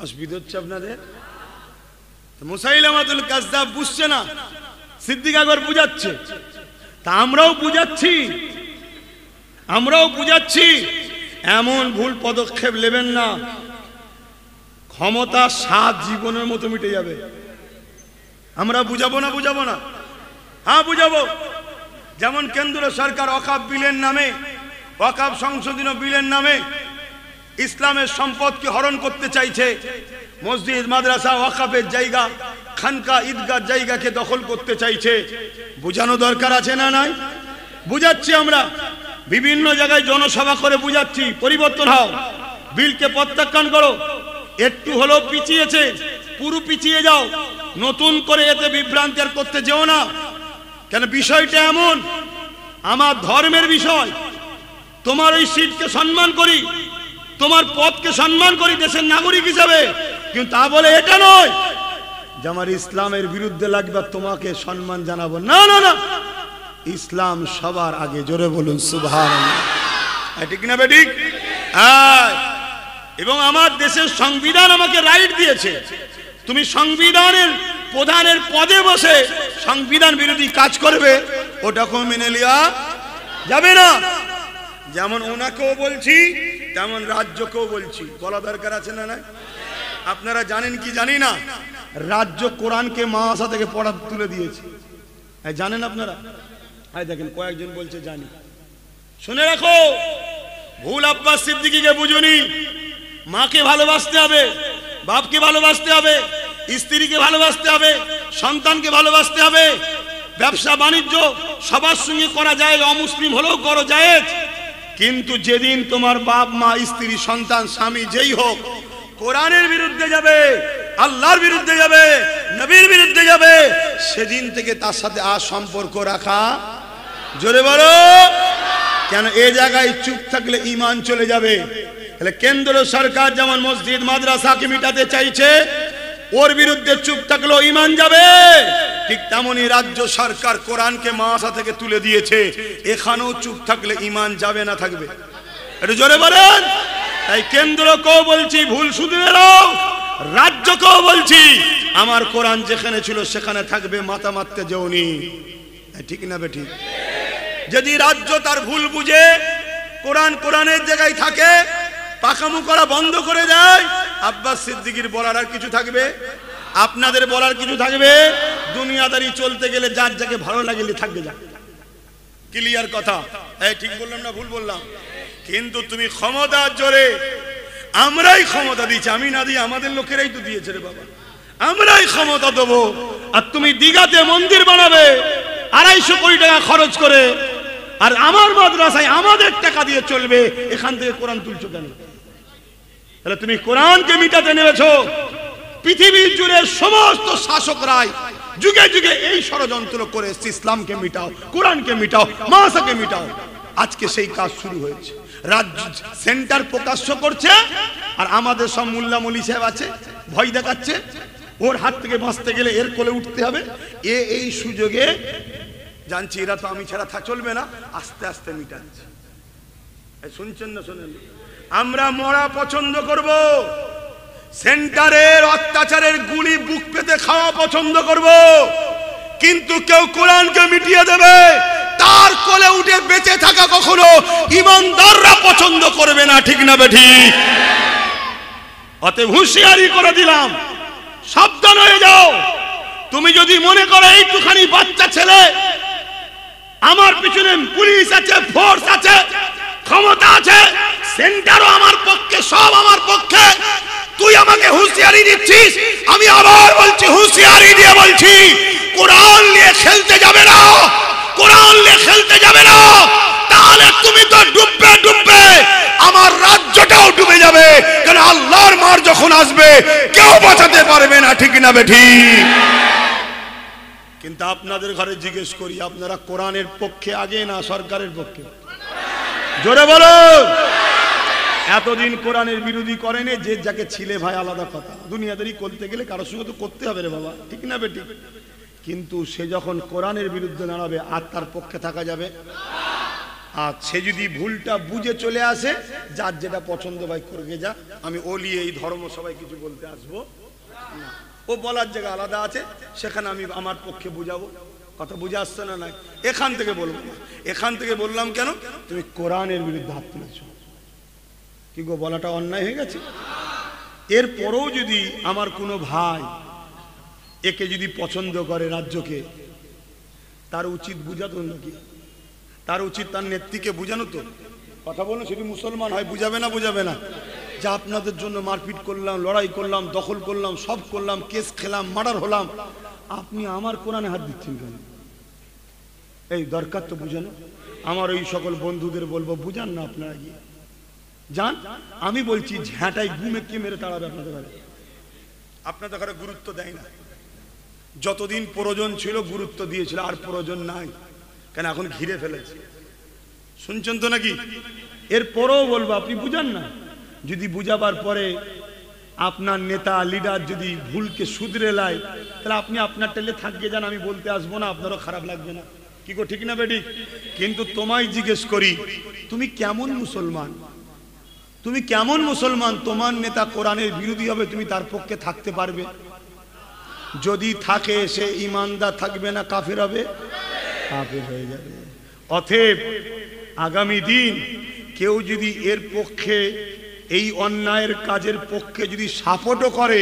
অসুবিধা হচ্ছে আপনাদের? মুসাইলামাতুল কাযযাব বুঝছে না, সিদ্দিক আকবর বুঝাচ্ছে, তা আমরাও বুঝাচ্ছি। এমন ভুল পদক্ষেপ নেবেন না, ক্ষমতা 7 জীবনের মতো মিটে যাবে। আমরা বুঝাবো না? হ্যাঁ বুঝাবো। যেমন কেন্দ্র সরকার ওয়াকফ বিলের নামে, ওয়াকফ সংশোধনী বিলের নামে ইসলামের সম্পদকে হরণ করতে চাইছে, মসজিদ মাদ্রাসা ওয়াকফের জায়গা, খানকা ঈদগাহ জায়গাকে দখল করতে চাইছে। বুঝানো দরকার আছে না নাই? বুঝাচ্ছি আমরা, বিভিন্ন জায়গায় জনসভা করে বুঝাচ্ছি, পরিবর্তন হও, বিলকে প্রত্যাখ্যান করো। একটু হলেও পিছিয়েছে, পুরো পিছিয়ে যাও, নতুন করে এতে বিভ্রান্তি আর করতে যেও না। কেন বিষয়টা এমন, আমার ধর্মের বিষয়, তোমার ওই সিটকে সম্মান করি, তোমার পদকে সম্মান করি দেশের নাগরিক হিসাবে, কিন্তু তা বলে এটা নয় যে আমার ইসলামের বিরুদ্ধে লাগবে তোমাকে সম্মান জানাবো না। ইসলাম সবার আগে, জোরে বলুন সুবহানাল্লাহ। ঠিক না বেঠিক? এবং আমার দেশের সংবিধান আমাকে রাইট দিয়েছে, তুমি সংবিধানের প্রধানের পদে বসে সংবিধান বিরোধী কাজ করবে, ওটাকেও মেনে নেওয়া যাবে না। যেমন ওনাকেও বলছি, তেমন রাজ্যকেও বলছি, বলা দরকার আছে না? আপনারা জানেন কি জানি না, রাজ্য কোরআনকে মাদ্রাসা থেকে পড়া তুলে দিয়েছে, জানেন আপনারা? দেখেন কয়েকজন বলছে জানি। শুনে রাখো, ভুল আব্বাস সিদ্দিকীকে বুঝুনি। মাকে ভালোবাসতে হবে, বাপকে ভালোবাসতে হবে, স্ত্রীকে ভালোবাসতে হবে, সন্তানকে ভালোবাসতে হবে। ব্যবসা বাণিজ্য সবার সঙ্গে করা যায়, অমুসলিম হলেও করো জায়েজ। কিন্তু যেদিন তোমার বাপ মা স্ত্রী সন্তান স্বামী যেই হোক কোরআনের বিরুদ্ধে যাবে, আল্লাহর বিরুদ্ধে যাবে, নবীর বিরুদ্ধে যাবে, সেদিন থেকে তার সাথে আর সম্পর্ক রাখা, জোরে বলো কেন? এই জায়গায় চুপ থাকলে ঈমান চলে যাবে। তাহলে কেন্দ্র সরকার যেমন মসজিদ মাদ্রাসাকে মিটাতে চাইছে, ওর বিরুদ্ধে চুপ থাকলেও ঈমান যাবে, ঠিক তেমনি রাজ্য সরকার কোরআনকে মাদ্রাসা থেকে তুলে দিয়েছে, এখানেও চুপ থাকলে ঈমান যাবে না থাকবে? একটু জোরে বলেন। তাই কেন্দ্রকেও বলছি ভুল শুধরে নাও, রাজ্যকেও বলছি আমার কোরআন যেখানে ছিল সেখানে থাকবে, মাথা মারতে যেওনি। ঠিক না বেঠিক? যদি রাজ্য তার ভুল বুঝে কোরআনের জায়গায় থাকে, পাকামু করা বন্ধ করে দেয়, আব্বাস সিদ্দিকীর বলার আর কিছু থাকবে? আপনাদের বলার কিছু থাকবে? দুনিয়াদারি চলতে গেলে যার যাকে ভালো লাগলে থাকবে, যা ক্লিয়ার কথা। ঠিক বললাম না ভুল বললাম? কিন্তু তুমি ক্ষমতার জোরে, আমরাই ক্ষমতা দিচ্ছি, আমি না দিয়ে আমাদের লোকেরাই তো দিয়েছে রে বাবা, আমরাই ক্ষমতা দেবো, আর তুমি দিঘাতে মন্দির বানাবে 250 কোটি টাকা খরচ করে, আর আমার মাদ্রাসায় আমাদের টাকা দিয়ে চলবে, এখান থেকে কোরআন তুলছো কেন? তাহলে তুমি কোরআনকে মিটাতে নেমেছো। পৃথিবীর জুড়ে সমস্ত শাসকরাই যুগে যুগে এই ষড়যন্ত্র করে এসেছে, ইসলামকে মিটাও, কোরআনকে মিটাও, মাদ্রাসাকে মিটাও। আজকে সেই কাজ শুরু হয়েছে, রাজ্য সেন্টার প্রকাশ্য করছে, আর আমাদের সব মোল্লা মলি সাহেব আছে, ভয় দেখাচ্ছে, ওর হাত থেকে বাঁচতে গেলে এর কোলে উঠতে হবে। এই সুযোগে জানছি এরা তো আমি ছাড়া চলবে না, আস্তে আস্তে মিটাচ্ছে। শুনছেন না? শোনেন, আমরা মরা পছন্দ করব, সেন্টারের অত্যাচারের গুলি বুক পেতে খাওয়া পছন্দ করব, কিন্তু কেউ কোরআনকে মিটিয়ে দেবে, তার কোলে উঠে বেঁচে থাকা কখনো ইমানদাররা পছন্দ করবে না। ঠিক না বেঠিক? অতএব হুঁশিয়ারি করে দিলাম, সাবধান হয়ে যাও। তুমি যদি মনে করো এইটুখানি বাচ্চা ছেলে, আমার পিছনে পুলিশ আছে, ফোর্স আছে, ক্ষমতা আছে, সেন্টারও আমার পক্ষে, সব আমার পক্ষে, তুই আমাকে হুঁশিয়ারি দিচ্ছিস, আমি আবার বলছি, হুঁশিয়ারি দিয়ে বলছি, কোরআন নিয়ে খেলতে যাবে না, কোরআন নিয়ে খেলতে যাবে না, তাহলে তুমি তো ডুববে, আমার রাজ্যটাও ডুবে যাবে। কারণ আল্লাহর মার যখন আসবে কেউ বাঁচাতে পারবে না। ঠিক না বেঠিক? কিন্তু আপনাদের ঘরে জিজ্ঞেস করি, আপনারা কোরআনের পক্ষে আগে না সরকারের পক্ষে? জোরে বলো। এতদিন কোরআনের বিরোধী করেনি, যে যাকে ছিলে ভাই আলাদা কথা, দুনিয়াদারি করতে গেলে কারোর সঙ্গে তো করতে হবে রে বাবা। ঠিক না বেঠিক? কিন্তু সে যখন কোরআনের বিরুদ্ধে দাঁড়াবে আর তার পক্ষে থাকা যাবে? আর সে যদি ভুলটা বুঝে চলে আসে, যার যেটা পছন্দ ভাই করবে যা, আমি ওলি এই ধর্ম সবাই কিছু বলতে আসবো না। ও বলার জায়গা আলাদা আছে, সেখানে আমি আমার পক্ষে বুঝাবো। কথা বুঝে আসছে না? নাই এখান থেকে বলবো না। এখান থেকে বললাম কেন? তুমি কোরআনের বিরুদ্ধে হাত তুলেছ, কি গো বলাটা অন্যায় হয়ে গেছে? এরপরেও যদি আমার কোনো ভাই একে যদি পছন্দ করে রাজ্যকে, তার উচিত বুঝাতো নাকি? তার উচিত তার নেত্রীকে বুঝানো তো। কথা বলুন, সেটি মুসলমান হয়, বুঝাবে না? বুঝাবে না? যা আপনাদের জন্য মারপিট করলাম, লড়াই করলাম, দখল করলাম, সব করলাম, কেস খেলাম, মার্ডার হলাম, আপনি আমার কোরআনে হাত দিচ্ছেন কেন? এই দরকার তো বুঝানো। আমার ওই সকল বন্ধুদের বলবো, বুঝান না আপনারা গিয়ে যান। আমি বলছি ঝ্যাঁটাই ঘুমে কে মেরে তাড়াবে আপনাদের ঘরে? আপনাদের ঘরে গুরুত্ব দেয় না। যতদিন প্রয়োজন ছিল গুরুত্ব দিয়েছিল, আর প্রয়োজন নাই কেন? এখন ঘিরে ফেলেছে। শুনছেন তো নাকি? এরপরেও বলবো আপনি বুঝান না। যদি বুঝাবার পরে আপনার নেতা লিডার যদি ভুলকে শুধরে লায়, তাহলে আপনি আপনার টেলে থাকবে যান, আমি বলতে আসবো না, আপনারও খারাপ লাগবে না। কি গো, ঠিক না বেটি? কিন্তু তোমায় জিজ্ঞেস করি, তুমি কেমন মুসলমান? তুমি কেমন মুসলমান? তোমার নেতা কোরআনের বিরোধী হবে, তুমি তার পক্ষে থাকতে পারবে? যদি থাকে সে ইমানদার থাকবে না কাফের হবে? কাফের হয়ে যাবে। অতএব আগামী দিন কেউ যদি এর পক্ষে, এই অন্যায়ের কাজের পক্ষে যদি সাপোর্টও করে,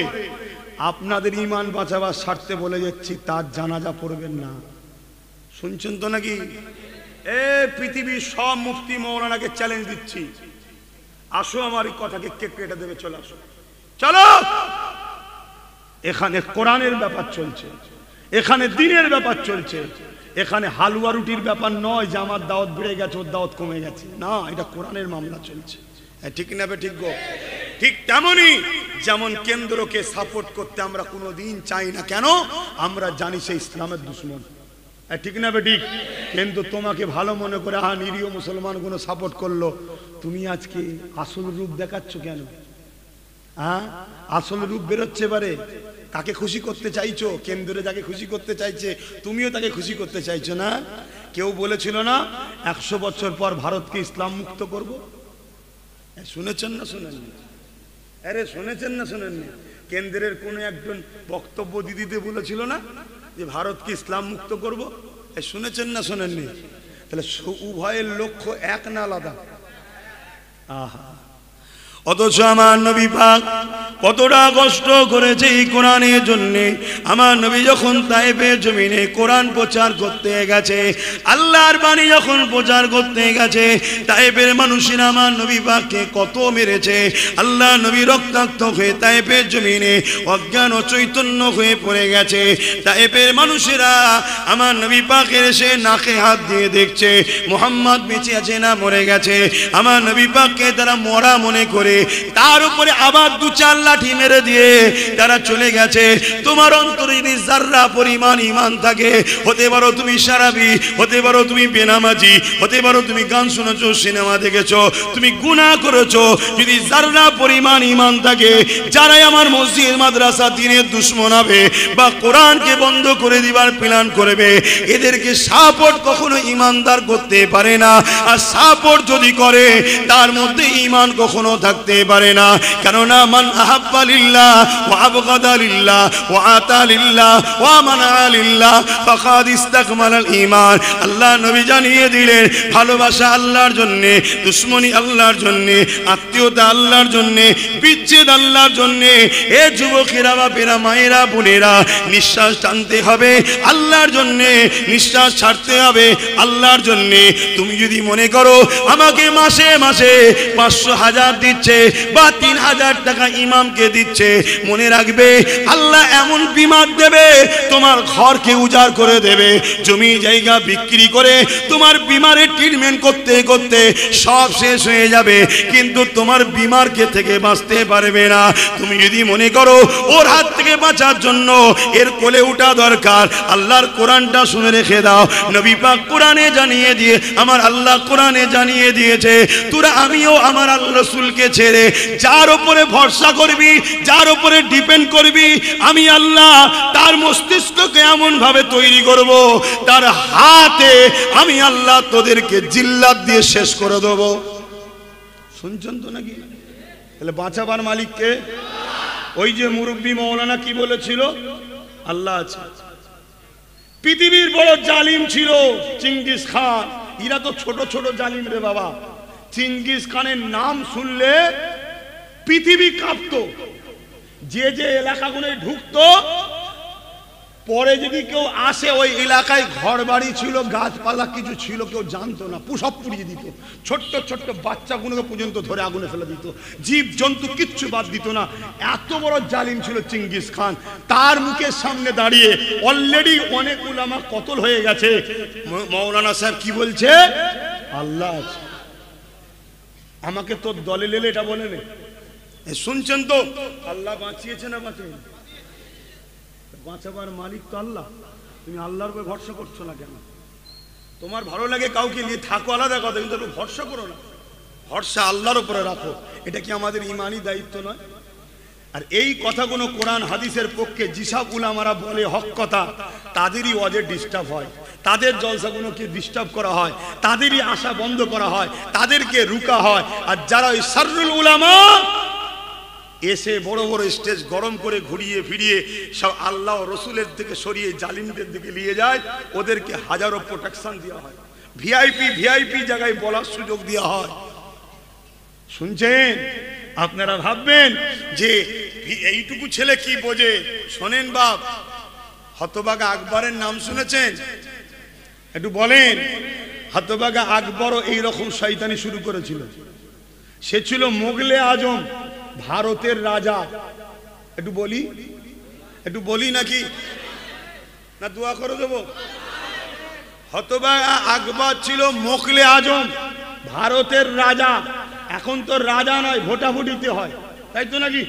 আপনাদের ইমান বাঁচাবার স্বার্থে বলে যাচ্ছি, তার জানাজা পড়বেন না। শুনছেন তো নাকি? পৃথিবীর সব মুফতি মৌলানাকে চ্যালেঞ্জ দিচ্ছি, আসো আমার এই কথাকে কে কেটে দেবে, চলে আসো, চলো। এখানে কোরআনের ব্যাপার চলছে, এখানে দ্বীনের ব্যাপার চলছে, এখানে হালুয়া রুটির ব্যাপার নয় যে আমার দাওয়াত বেড়ে গেছে, ওর দাওয়াত কমে গেছে। না, এটা কোরআনের মামলা চলছে। ঠিক না? ঠিক গো। ঠিক তেমনই যেমন কেন্দ্রকে সাপোর্ট করতে আমরা কোনোদিন চাই না। কেন? আমরা জানি সে ইসলামের দুশমন। ঠিক না ঠিক? কিন্তু তোমাকে ভালো মনে করে নিরীহ মুসলমান গুলো সাপোর্ট করলো, তুমি আজকে আসল রূপ দেখাচ্ছ কেন? আসল রূপ বেরোচ্ছে পারে। কাকে খুশি করতে চাইছো? কেন্দ্রে যাকে খুশি করতে চাইছে, তুমিও তাকে খুশি করতে চাইছো না? কেউ বলেছিল না 100 বছর পর ভারতকে ইসলাম মুক্ত করব? শুনেছেন না শুনেননি? আরে শুনেছেন না শুনেননি? কেন্দ্রের কোন একজন বক্তব্য দিদিতে বলেছিল না যে ভারতকে ইসলাম মুক্ত করব? শুনেছেন না শুনেননি? তাহলে উভয়ের লক্ষ্য এক না আলাদা? আহা, অথচ আমার নবী পাক কতটা কষ্ট করেছে এই কোরআনের জন্যে। আমার নবী যখন তায়েফের জমিনে কোরআন প্রচার করতে গেছে, আল্লাহর বাণী যখন প্রচার করতে গেছে, তায়েফের মানুষেরা আমার নবী পাককে কত মেরেছে। আল্লাহ নবী রক্তাক্ত হয়ে তায়েফের জমিনে অজ্ঞান ও চৈতন্য হয়ে পড়ে গেছে। তায়েফের মানুষেরা আমার নবী পাকের এসে নাকে হাত দিয়ে দেখছে মুহাম্মদ বেঁচে আছে না মরে গেছে। আমার নবী পাককে তারা মরা মনে করে তার উপরে আবার 2-4 লাঠি মেরে দিয়ে তারা চলে গেছে। তোমার অন্তরে যদি যাররা পরিমাণ ঈমান থাকে, হতে পারো তুমি শারাবি, হতে পারো তুমি বেনামাজি, হতে পারো তুমি গান শুনেছো, সিনেমা দেখেছো, তুমি গুনাহ করেছো, যদি যাররা পরিমাণ ঈমান থাকে, যারাই আমার মসজিদ মাদ্রাসা দ্বীনের দুশমন হবে বা কোরআনকে বন্ধ করে দিবার প্ল্যান করবে, এদেরকে সাপোর্ট কখনো ঈমানদার করতে পারে না। আর সাপোর্ট যদি করে, তার মধ্যে ঈমান কখনো থাকতে পারে না। কেননা মান আহাব্বা লিল্লাহ ওয়া আবগাদা লিল্লাহ ওয়া আতা লিল্লাহ ওয়া মানা লিল্লাহ ফাকাদ ইসতাকমালাল ঈমান। আল্লাহ নবী জানিয়ে দিলেন, ভালোবাসা আল্লাহর জন্য, দুশমনি আল্লাহর জন্য, আত্মীয়তা আল্লাহর জন্য, বিচ্ছেদ আল্লাহর জন্য। এ যুবকেরা, বাপেরা, মায়েরা, বোনেরা, নিঃশ্বাস টানতে হবে আল্লাহর জন্য, নিঃশ্বাস ছাড়তে হবে আল্লাহর জন্য। তুমি যদি মনে করো আমাকে মাসে মাসে 500,000 দিচ্ছে বা 3,000 টাকা ইমামকে দিচ্ছে, মনে রাখবে আল্লাহ এমন বিমার দেবে, তোমার ঘরকে উজাড় করে দেবে, জমি জায়গা বিক্রি করে তোমার বিমারের ট্রিটমেন্ট করতে করতে সব শেষ হয়ে যাবে, কিন্তু তোমার বিমারকে থেকে বাঁচতে পারবে না। তুমি যদি মনে করো ওর হাত থেকে বাঁচার জন্য এর কোলে উঠা দরকার, আল্লাহর কোরআনটা শুনে রেখে দাও। নবী পাক কোরআনে জানিয়ে দিয়ে, আমার আল্লাহ কোরআনে জানিয়ে দিয়েছে, তোরা আমিও আমার আল্লাহ রাসূলকে ছেড়ে যার উপরে ভরসা করবি, যার উপরে ডিপেন্ড করবি, আমি আল্লাহ তার মস্তিষ্ককে এমন ভাবে তৈরি করব, তার হাতে আমি আল্লাহ তোদেরকে জিল্লাত দিয়ে শেষ করে দেব। শুনছেন তো নাকি? তাহলে বাঁচাবার মালিককে? ওই যে মুরব্বী মৌলানা কি বলেছিল, আল্লাহ আছে। পৃথিবীর বড় জালিম ছিল চিঙ্গিস খান। এরা তো ছোট ছোট জালিম রে বাবা। চিঙ্গিস খানের নাম শুনলে পৃথিবী কাঁপতো। যে যে এলাকাগুলো ঢুকতো, পরে যদি কেউ আসে, ওই এলাকায় ঘর বাড়ি ছিল, গাছপালা কিছু ছিল, কেউ জানতো না, সব পুড়িয়ে দিত। ছোট্ট ছোট্ট বাচ্চাগুলোকে পর্যন্ত ধরে আগুনে ফেলে দিত, জীব জন্তু কিচ্ছু বাদ দিত না। এত বড় জালিম ছিল চিঙ্গিস খান। তার মুখের সামনে দাঁড়িয়ে অলরেডি অনেক উলামা কতল হয়ে গেছে। মৌলানা সাহেব কি বলছে, আল্লাহ আছে। আমাকে তোর দলে লেলে এটা বলে নে। শুনছেন তো, আল্লাহ বাঁচিয়েছে না বাঁচেনি? বাঁচাবার মালিক তো আল্লাহ। তুমি আল্লাহর উপর ভরসা করছো না কেন? তোমার ভালো লাগে কাউকে নিয়ে থাকো আলাদা কথা, কিন্তু ভরসা করো না। ভরসা আল্লাহর উপরে রাখো। এটা কি আমাদের ইমানি দায়িত্ব নয়? আর এই কথাগুলো কোরআন হাদিসের পক্ষে যেসব উলামারা বলে হক কথা, তাদেরই ওয়াজে ডিস্টার্ব হয়, তাদের জলসাগুলোকে ডিস্টার্ব করা হয়, তাদেরই আশা বন্ধ করা হয়, তাদেরকে রুকা হয়। আর যারা ওই শাররুল উলামা এসে বড় বড় স্টেজ গরম করে ঘুরিয়ে ফিরিয়ে সব আল্লাহ রসুলের থেকে সরিয়ে জালিমদের দিকে নিয়ে যায়, ওদেরকে হাজারো প্রোটেকশন দেওয়া হয়, ভিআইপি জায়গায় বলার সুযোগ দেওয়া হয়। শুনছেন? আপনারা ভাববেন যে এইটুকু ছেলে কি বোঝে। শোনেন বাপ, হতভাগা আকবরের নাম শুনেছেন? একটু বলেন। হতভাগা আকবরও এইরকম শয়তানি শুরু করেছিল। সে ছিল মোগলে আজম, ভারতের রাজা। একটু বলি নাকি না দোয়া করে দেবো? হতভাগা আকবর ছিল মোগলে আজম, ভারতের রাজা। এখন তো রাজা নয়, ভোটাভুটিতে হয়, তাই তো নাকি?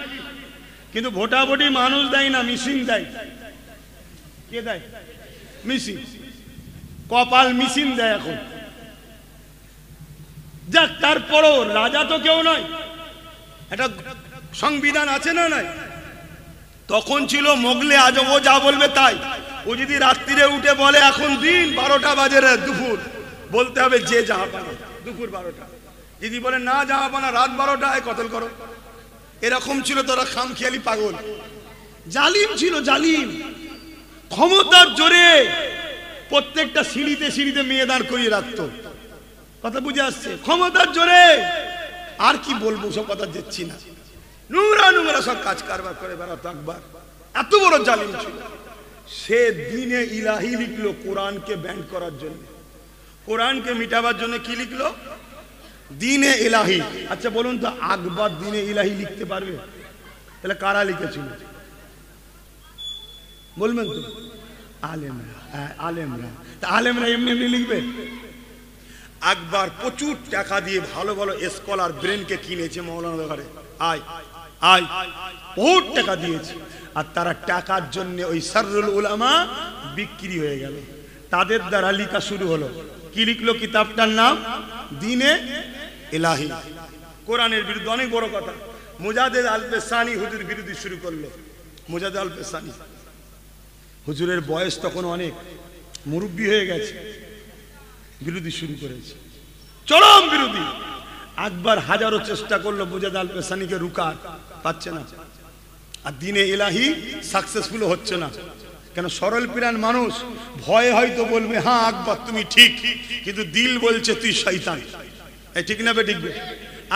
কিন্তু ভোটাভুটি মানুষ দেয় না, মিশিং দেয়। কে দেয়? মিশিং। কপাল মিশিং দেয় এখন। যাক, তারপরও রাজা তো কেউ নয়, একটা সংবিধান আছে না নাই? তখন ছিল মোগলে আজম, ও যা বলবে তাই। ও যদি রাত্রিরে উঠে বলে এখন দিন 12টা বাজে দুপুর, বলতে হবে যে জাহাপানা দুপুর 12টা। যদি বলে না জাহাপানা রাত 12টায়, কতল করো। এরকম ছিল। তোরা খামখেয়ালি পাগল। জালিম ছিল, জালিম। ক্ষমতার জোরে প্রত্যেকটা সিঁড়িতে মেয়ে দাঁড় করিয়ে রাখতো। কথা বুঝে আসছে? ক্ষমতার জোরে। আর কি বলবো, সব কথা দিচ্ছি না। নোংরা সব কাজ কারবার করে বেড়াতো আকবর। এত বড় জালিম ছিল। সে দিনে ইলাহি লিখলো কোরআনকে ব্যান্ড করার জন্য, কোরআনকে মিটাবার জন্য। কি লিখলো? দিনে ইলাহি। আচ্ছা বলুন তো, আকবর দিনে ইলাহি লিখতে পারবে? তাহলে কারা লিখেছিল বলবেন তো? আলেমরা এমনি লিখবে? আকবর প্রচুর টাকা দিয়ে ভালো ভালো স্কলার ব্রেনকে কিনেছে মৌলানা ঘরে। বহুত টাকা দিয়েছে। আর তারা টাকার জন্য ওই শাররুল উলামা বিক্রি হয়ে গেল। তাদের দ্বারা লিখা শুরু হলো। কি লিখলো? কিতাবটার নাম দিনে ইলাহি। কোরআনের বিরুদ্ধে অনেক বড় কথা। মুজাদ্দেদ আল পেসানি হুজুর বিরোধী শুরু করলো। মুজাদ্দেদ আল পেসানি হুজুরের বয়স তখন অনেক, মুরব্বী হয়ে গেছে, বিরোধী শুরু করেছে, চরম বিরোধী। আকবর হাজারো চেষ্টা করলো মুজাদ্দেদ আল পেসানিকে রুকার, পাচ্ছে না। আর দিনে ইলাহি সাকসেসফুল হচ্ছে না। কেন? সরল প্রাণ মানুষ, ভয়ে হয়তো বলবে হ্যাঁ আকবর তুমি ঠিক, কিন্তু দিল বলছে তুই শয়তান। ঠিক না বেঠিক?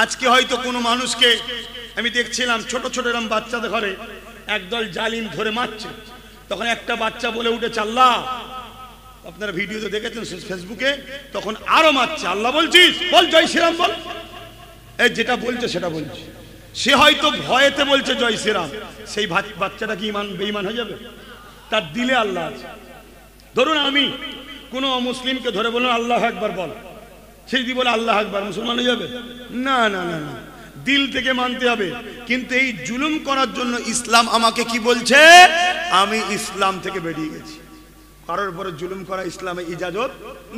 আজকে হয়তো কোনো মানুষকে আমি দেখছিলাম, ছোট ছোট এরকম বাচ্চাদের ঘরে একদল জালিম ধরে মারছে। তখন একটা বাচ্চা বলে উঠেছে আল্লাহ। আপনারা ভিডিওতে দেখেছেন ফেসবুকে। তখন আরো মারছে, আল্লাহ বলছিস, বল জয় শ্রীরাম বল। এই যেটা বলছে সেটা বলছে। সে হয়তো ভয়েতে বলছে জয় শ্রীরাম। সেই বাচ্চাটা কি বেঈমান হয়ে যাবে? তার দিলে আল্লাহ আছে। ধরুন আমি কোনো অমুসলিমকে ধরে বললাম আল্লাহ আকবার বল, সে যদি বলে আল্লাহ আকবার, মুসলমান হয়ে যাবে? না না না না, দিল থেকে মানতে হবে। কিন্তু এই জুলুম করার জন্য ইসলাম আমাকে কি বলছে? আমি ইসলাম থেকে বেরিয়ে গেছি। কারোর উপরে জুলুম করা ইসলামে ইজাজত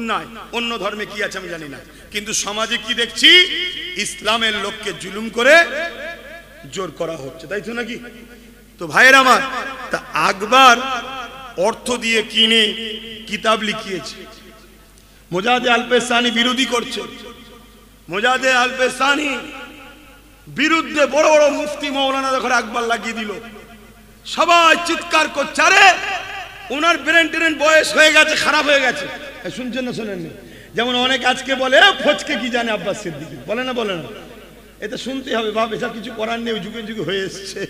নাই। অন্য ধর্মে কি আছে আমি জানি না, কিন্তু সমাজে কি দেখছি, ইসলামের লোককে জুলুম করে জোর করা হচ্ছে, তাই তো নাকি? তো ভাইয়ের আমার, তা আকবর অর্থ দিয়ে কিনে কিতাব লিখিয়েছে, মুজাহিদ আল-পেশানি বিরোধী করছে। মুজাহিদ আল-পেশানি বিরুদ্ধে বড় বড় মুফতি মৌলানা যখন আকবর লাগিয়ে দিল, সবাই চিৎকার করছে, আরে ওনার ব্রেন ট্রেন বয়স হয়ে গেছে, খারাপ হয়ে গেছে। শুনছেন না শোনেননি? যেমন অনেক আজকে বলে ফজকে কি জানে আব্বাস সিদ্দিকী, বলে না বলে না, এটা শুনতে হবে, বাপ এসব কিছু করার নেই, যুগে যুগে হয়ে এসছে।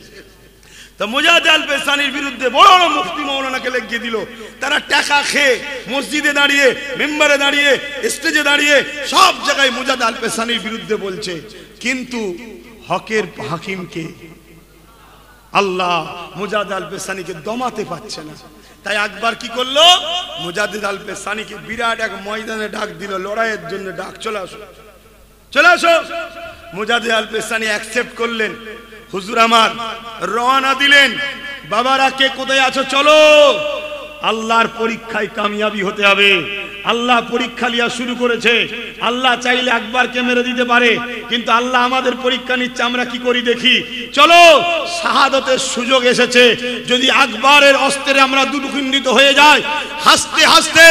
তা মুজাহিদ আল-পেশানির বিরুদ্ধে বড় বড় মুফতি মৌলানাকে লিখিয়ে দিল। তারা টাকা খেয়ে মসজিদে দাঁড়িয়ে, মেম্বারে দাঁড়িয়ে, স্টেজে দাঁড়িয়ে সব জায়গায় মুজাহিদ আল-পেশানির বিরুদ্ধে বলছে, কিন্তু হকের হাকিমকে আল্লাহ মুজাহিদ আল-পেশানিকে দমাতে পারছে না। তাই আকবর কি করলো, মুজাহিদ আল-পেশানিকে বিরাট এক ময়দানে ডাক দিল, লড়াইয়ের জন্য ডাক, চলে আসো চলে আসো। মুজাহিদ আল-পেশানি অ্যাকসেপ্ট করলেন, হুজুর আমার রওনা দিলেন, বাবারা কে কোথায় আছো চলো, আল্লাহর পরীক্ষায় কামিয়াবি হতে হবে। আল্লাহ পরীক্ষা লিয়া শুরু করেছে, আল্লাহ চাইলে আকবরকে মেরে দিতে পারে, কিন্তু আল্লাহ আমাদের পরীক্ষা নিচ্ছে, আমরা কি করি দেখি, চলো শাহাদতের সুযোগ এসেছে, যদি আকবরের অস্ত্রে আমরা দুর্গন্ধিত হয়ে যাই, হাসতে হাসতে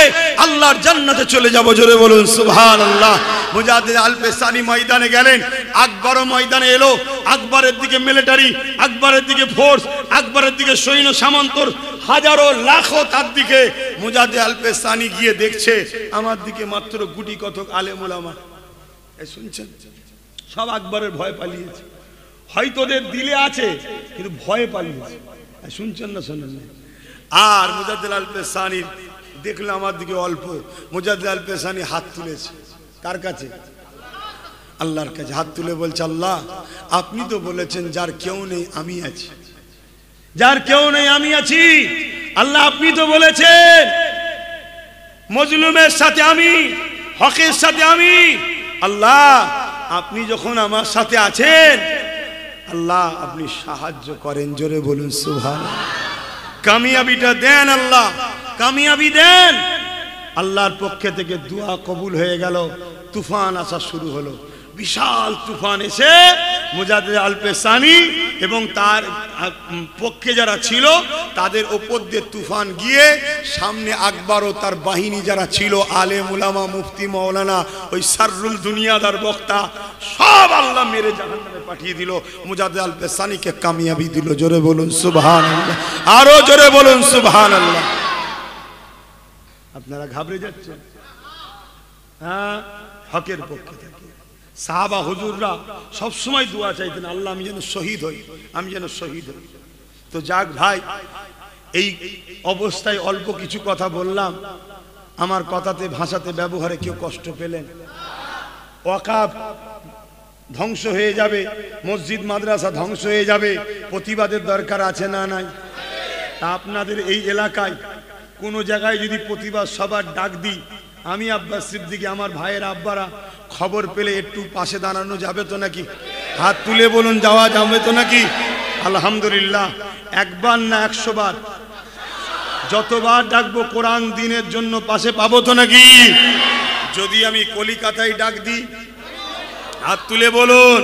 আল্লাহর জান্নাতে চলে যাব, জোরে বলুন সুবহানাল্লাহ। মুজাহিদ আল-পেশানি ময়দানে গেলেন, আকবরও ময়দানে এলো। আকবরের দিকে মিলিটারি, আকবরের দিকে ফোর্স, আকবরের দিকে সৈন্য সামন্তর হাজারো লাখো, তার দিকে মুজাহিদ আল-পেশানি গিয়ে দেখছে আমার দিকে মাত্র গুটি কতক আলেম ওলামা। শুনছেন, সব আকবরের ভয় পালিয়েছে, হয়তো ওদের দিলে আছে কিন্তু ভয়ে পালিয়েছে। শুনছেন না শোনেন না? আর মুজাহিদ আল-পেশানি দেখলো আমার দিকে অল্প, মুজাহিদ আল-পেশানি হাত তুলেছে, কার কাছে? আল্লাহর কাছে হাত তুলে বলছে, আল্লাহ আপনি তো বলেছেন যার কেউ নেই আমি আছি, যার কেউ নেই আমি আছি। আল্লাহ আপনি তো বলেছেন মজলুমের সাথে আমি, হকের সাথে আমি। আল্লাহ আপনি যখন আমার সাথে আছেন, আল্লাহ আপনি সাহায্য করেন, জোরে বলুন সুবহানাল্লাহ। কামিয়াবিটা দেন আল্লাহ, কামিয়াবি দেন। আল্লাহর পক্ষ থেকে দোয়া কবুল হয়ে গেল, তুফান আসা শুরু হলো, বিশাল তুফান এসে মুজাহিদ আল-পেশানি এবং তার পক্ষে যারা ছিল তাদের ওপর দিয়ে তুফান গিয়ে সামনে আকবর ও তার বাহিনী যারা ছিল, আলেম উলামা, মুফতি মৌলানা, ওই সাররুল দুনিয়াদার বক্তা, সব আল্লাহ মেরে জাহান্নামে পাঠিয়ে দিল। মুজাহিদ আল-পেশানিকে কামিয়াবি দিল, জোরে বলুন সুবহানাল্লাহ, আরো জোরে বলুন সুবহানাল্লাহ। আপনারা ঘাবড়ে যাচ্ছেন? হ্যাঁ, হকের পক্ষে থেকে সাহাবা হুজুররা সবসময় দোয়া চাইতেন, আল্লাহ আমি যেন শহীদ হই, আমি যেন শহীদ হই। তো যাক ভাই, এই অবস্থায় অল্প কিছু কথা বললাম, আমার কথাতে ভাষাতে ব্যবহারে কেউ কষ্ট পেলেন? ওয়াকাফ ধ্বংস হয়ে যাবে, মসজিদ মাদ্রাসা ধ্বংস হয়ে যাবে, প্রতিবাদের দরকার আছে না নাই? তা আপনাদের এই এলাকায় কোনো জায়গায় যদি প্রতিবাদ সবার ডাক দিই, আমি আব্বাস সিদ্দিকী, আমার ভাইয়ের আব্বারা খবর পেলে একটু পাশে দাঁড়ানো যাবে তো নাকি? হাত তুলে বলুন, যাওয়া যাবে তো নাকি? আলহামদুলিল্লাহ। একবার না 100 বার, যতবার ডাকবো কোরআন দিনের জন্য পাশে পাবো তো নাকি? যদি আমি কলিকাতায় ডাক দিই, হাত তুলে বলুন,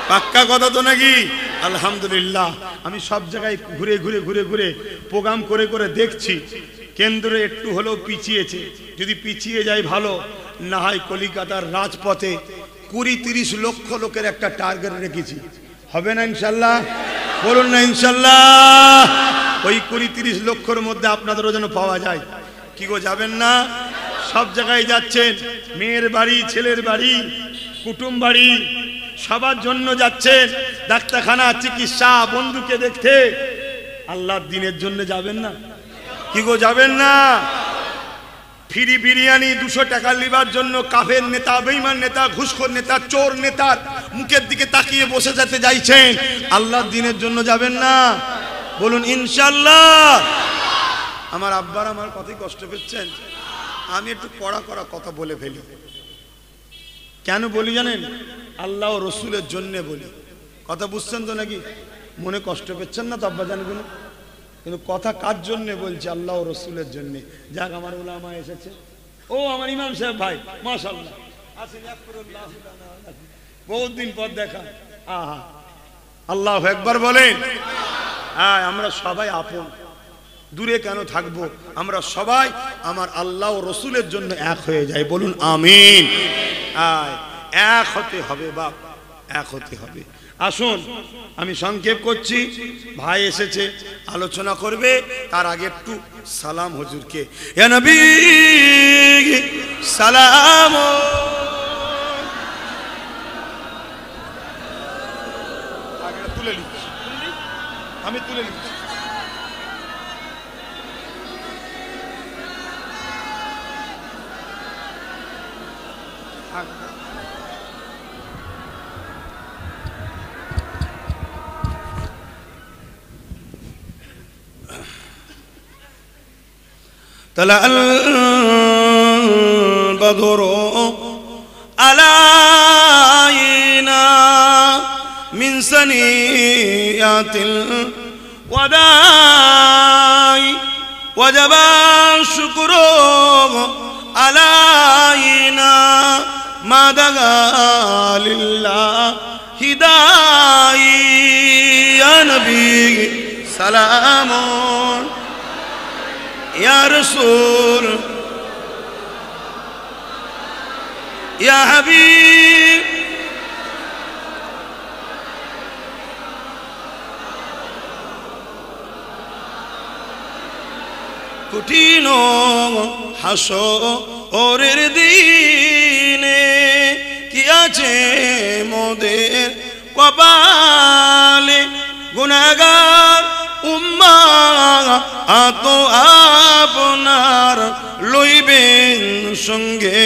পাক্কা কথা তো নাকি? আলহামদুলিল্লাহ। আমি সব জায়গায় ঘুরে ঘুরে ঘুরে ঘুরে প্রোগ্রাম করে করে দেখছি, কেন্দ্রে একটু হলেও পিছিয়েছে, যদি পিছিয়ে যায় ভালো, না হয় কলিকাতার রাজপথে 20-30 লক্ষ লোকের একটা টার্গেট রেখেছি, হবে না ইনশাল্লাহ? বলুন না ইনশাল্লাহ। ওই 20-30 লক্ষর মধ্যে আপনাদেরও যেন পাওয়া যায়। কি গো, যাবেন না? সব জায়গায় যাচ্ছেন, মেয়ের বাড়ি, ছেলের বাড়ি, কুটুম বাড়ি, সবার জন্য যাচ্ছেন, ডাক্তারখানা, চিকিৎসা, বন্ধুকে দেখতে। আল্লাহর দিনের জন্য যাবেন না? কি গো, যাবেন না? ফ্রি বিরিয়ানি 200 টাকা লিবার জন্য কাফের নেতা, বেঈমান নেতা, ঘুষখোর নেতা, চোর নেতার মুখের দিকে তাকিয়ে বসে যেতে চাইছেন, আল্লাহর দিনের জন্য যাবেন না? বলুন ইনশাআল্লাহ। আমার আব্বার আমার কথাই কষ্ট পেয়েছেন, আমি একটু কড়া কড়া কথা বলে ফেলি। কেন বলি জানেন? আল্লাহ ও রসুলের জন্য বলি। কথা বুঝছেন তো নাকি? মনে কষ্ট পেচ্ছেন না তো আব্বা জানগুলো? কিন্তু কথা কার জন্য বলছি? আল্লাহ ও রসুলের জন্য। যাক, আমার উলামা এসেছে। ও আমার ইমাম সাহেব ভাই, মাশাআল্লাহ, বহুত দিন পর দেখা। আহা, আল্লাহু আকবার বলেন। হ্যাঁ, আমরা সবাই আপন, দূরে কেন থাকবো? আমরা সবাই আমার আল্লাহ ও রসুলের জন্য এক হয়ে যাই। বলুন আমিন। এক হতে হবে বাপ, এক হতে হবে। আসুন, আমি সংক্ষেপ করছি, ভাই এসেছে আলোচনা করবে, তার আগে একটু সালাম হুজুরকে। ইয়া নবী সালাম। তুলে নিচ্ছি, আমি তুলে নিচ্ছি। طلع البدر علينا من ثنيات الوداع وجب الشكر علينا ما دعا لله داعي يا نبي سلام يا رسول يا حبيب কঠিন হাসরের দিনে কি আছে মোদের কপালে? গুনাহগার উম্মাহ তো আপনার লইবেন সঙ্গে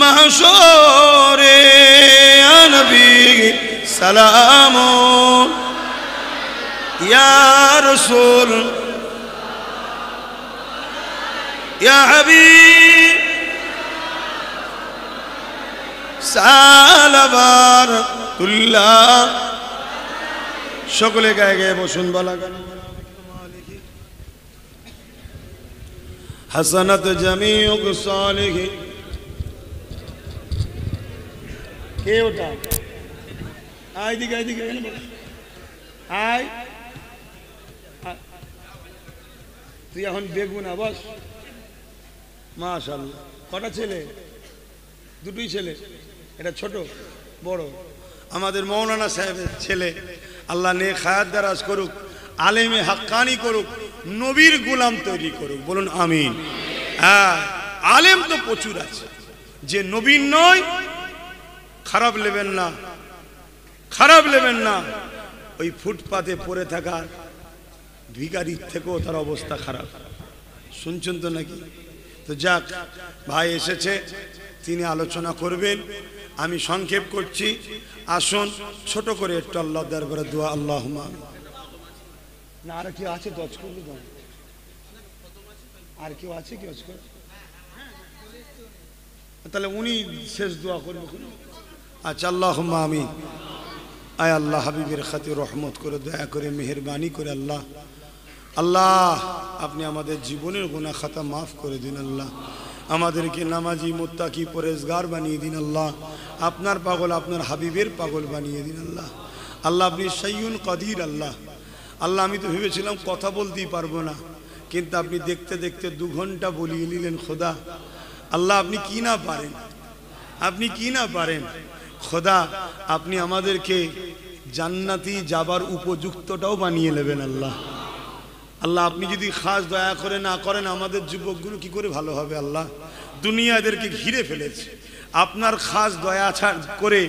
মাহশরে। ইয়া নবী সালাম ইয়া রাসূল ইয়া হাবিব সালাবাতুল্লাহ। সকলে গায়ে গায়ে বসুন, বলা গান। হাসানাত জামিউ সালিহিন। কে ওটা? আয় দিকে, আয় দিকে, আয়। তুই এখন বেগুনা বস। মাশাআল্লাহ। কটা ছেলে? দুটোই ছেলে। এটা ছোট বড়? আমাদের মৌলানা সাহেবের ছেলে। আল্লাহ নেক হায়াত দারাজ করুক, আলেমে হাক্কানি করুক, নবীর গোলাম তৈরি করুক। বলুন আমিন। হ্যাঁ, আলেম তো প্রচুর আছে, যে নবীর নয়। খারাপ নেবেন না, খারাপ নেবেন না। ওই ফুটপাতে পড়ে থাকা ভিখারির থেকেও তার অবস্থা খারাপ। শুনছেন তো নাকি? তো যাক, ভাই এসেছে, তিনি আলোচনা করবেন। আমি সংক্ষেপ করছি। আসুন ছোট করে একটু আল্লাহ দরবারে দোয়া। আল্লাহুম্মা। না আর কেউ আছে? দজ করবে তো? আর কেউ আছে? কি করে? তাহলে উনি শেষ দোয়া করবে। আচ্ছা, আল্লাহুম্মা আমিন। আয় আল্লাহ, হাবিবের খাতির রহমত করে, দয়া করে, মেহেরবানি করে আল্লাহ, আল্লাহ আপনি আমাদের জীবনের গুনাহ খাতা মাফ করে দিন। আল্লাহ আমাদেরকে নামাজি, মুত্তাকি, পরেজগার বানিয়ে দিন। আল্লাহ আপনার পাগল, আপনার হাবিবের পাগল বানিয়ে দিন। আল্লাহ আল্লাহ আপনি সাইয়ুন কাদির। আল্লাহ আল্লাহ আমি তো ভেবেছিলাম কথা বলতেই পারবো না, কিন্তু আপনি দেখতে দেখতে 2 ঘন্টা বলিয়ে নিলেন। খোদা আল্লাহ আপনি কি না পারেন, আপনি কি না পারেন। খোদা আপনি আমাদেরকে জান্নাতি যাবার উপযুক্তটাও বানিয়ে নেবেন। আল্লাহ আল্লাহ আপনি যদি খাস দয়া করে না করেন, আমাদের যুবকগুলো কি করে ভালো হবে? আল্লাহ দুনিয়া এদেরকে ঘিরে ফেলেছে। আপনার খাস দয়া করে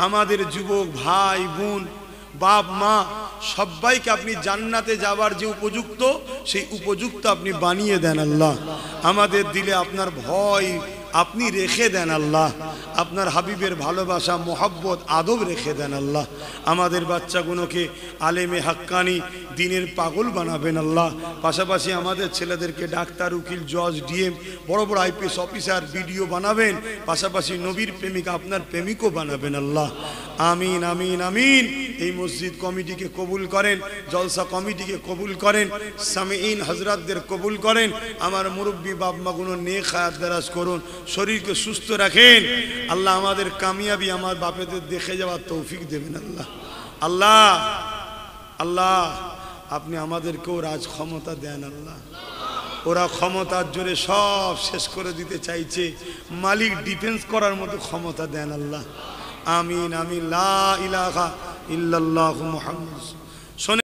আমাদের যুবক ভাই বোন, বাপ মা সবাইকে আপনি জান্নাতে যাবার যে উপযুক্ত, সেই উপযুক্ত আপনি বানিয়ে দেন। আল্লাহ আমাদের দিলে আপনার ভয়, আপনি রেখে দেন আল্লাহ, আপনার হাবিবের ভালোবাসা মোহাব্বত আদব রেখে দেন আল্লাহ। আমাদের বাচ্চাগুলোকে আলেমে হাক্কানি দিনের পাগল বানাবেন আল্লাহ। পাশাপাশি আমাদের ছেলেদেরকে ডাক্তার, উকিল, জজ, ডিএম, বড় বড় আইপিএস অফিসার, বিডিও বানাবেন। পাশাপাশি নবীর প্রেমিক আপনার প্রেমিকও বানাবেন আল্লাহ। আমিন আমিন আমিন। এই মসজিদ কমিটিকে কবুল করেন, জলসা কমিটিকে কবুল করেন, সামিঈন হযরতদের কবুল করেন। আমার মুরব্বী বাপ মাগুলো নেক হায়াত দারাজ করুন, শরীরকে সুস্থ রাখেন আল্লাহ। আমাদের কামিয়াবি আমার বাপেদের দেখে যাওয়ার তৌফিক দেবেন আল্লাহ। আল্লাহ আল্লাহ আপনি আমাদেরকেও রাজ ক্ষমতা দেন আল্লাহ। ওরা ক্ষমতার জোরে সব শেষ করে দিতে চাইছে, মালিক ডিফেন্স করার মতো ক্ষমতা দেন আল্লাহ। আমিন আমিন। লা ইলাহা ইল্লাল্লাহু মুহাম্মাদুর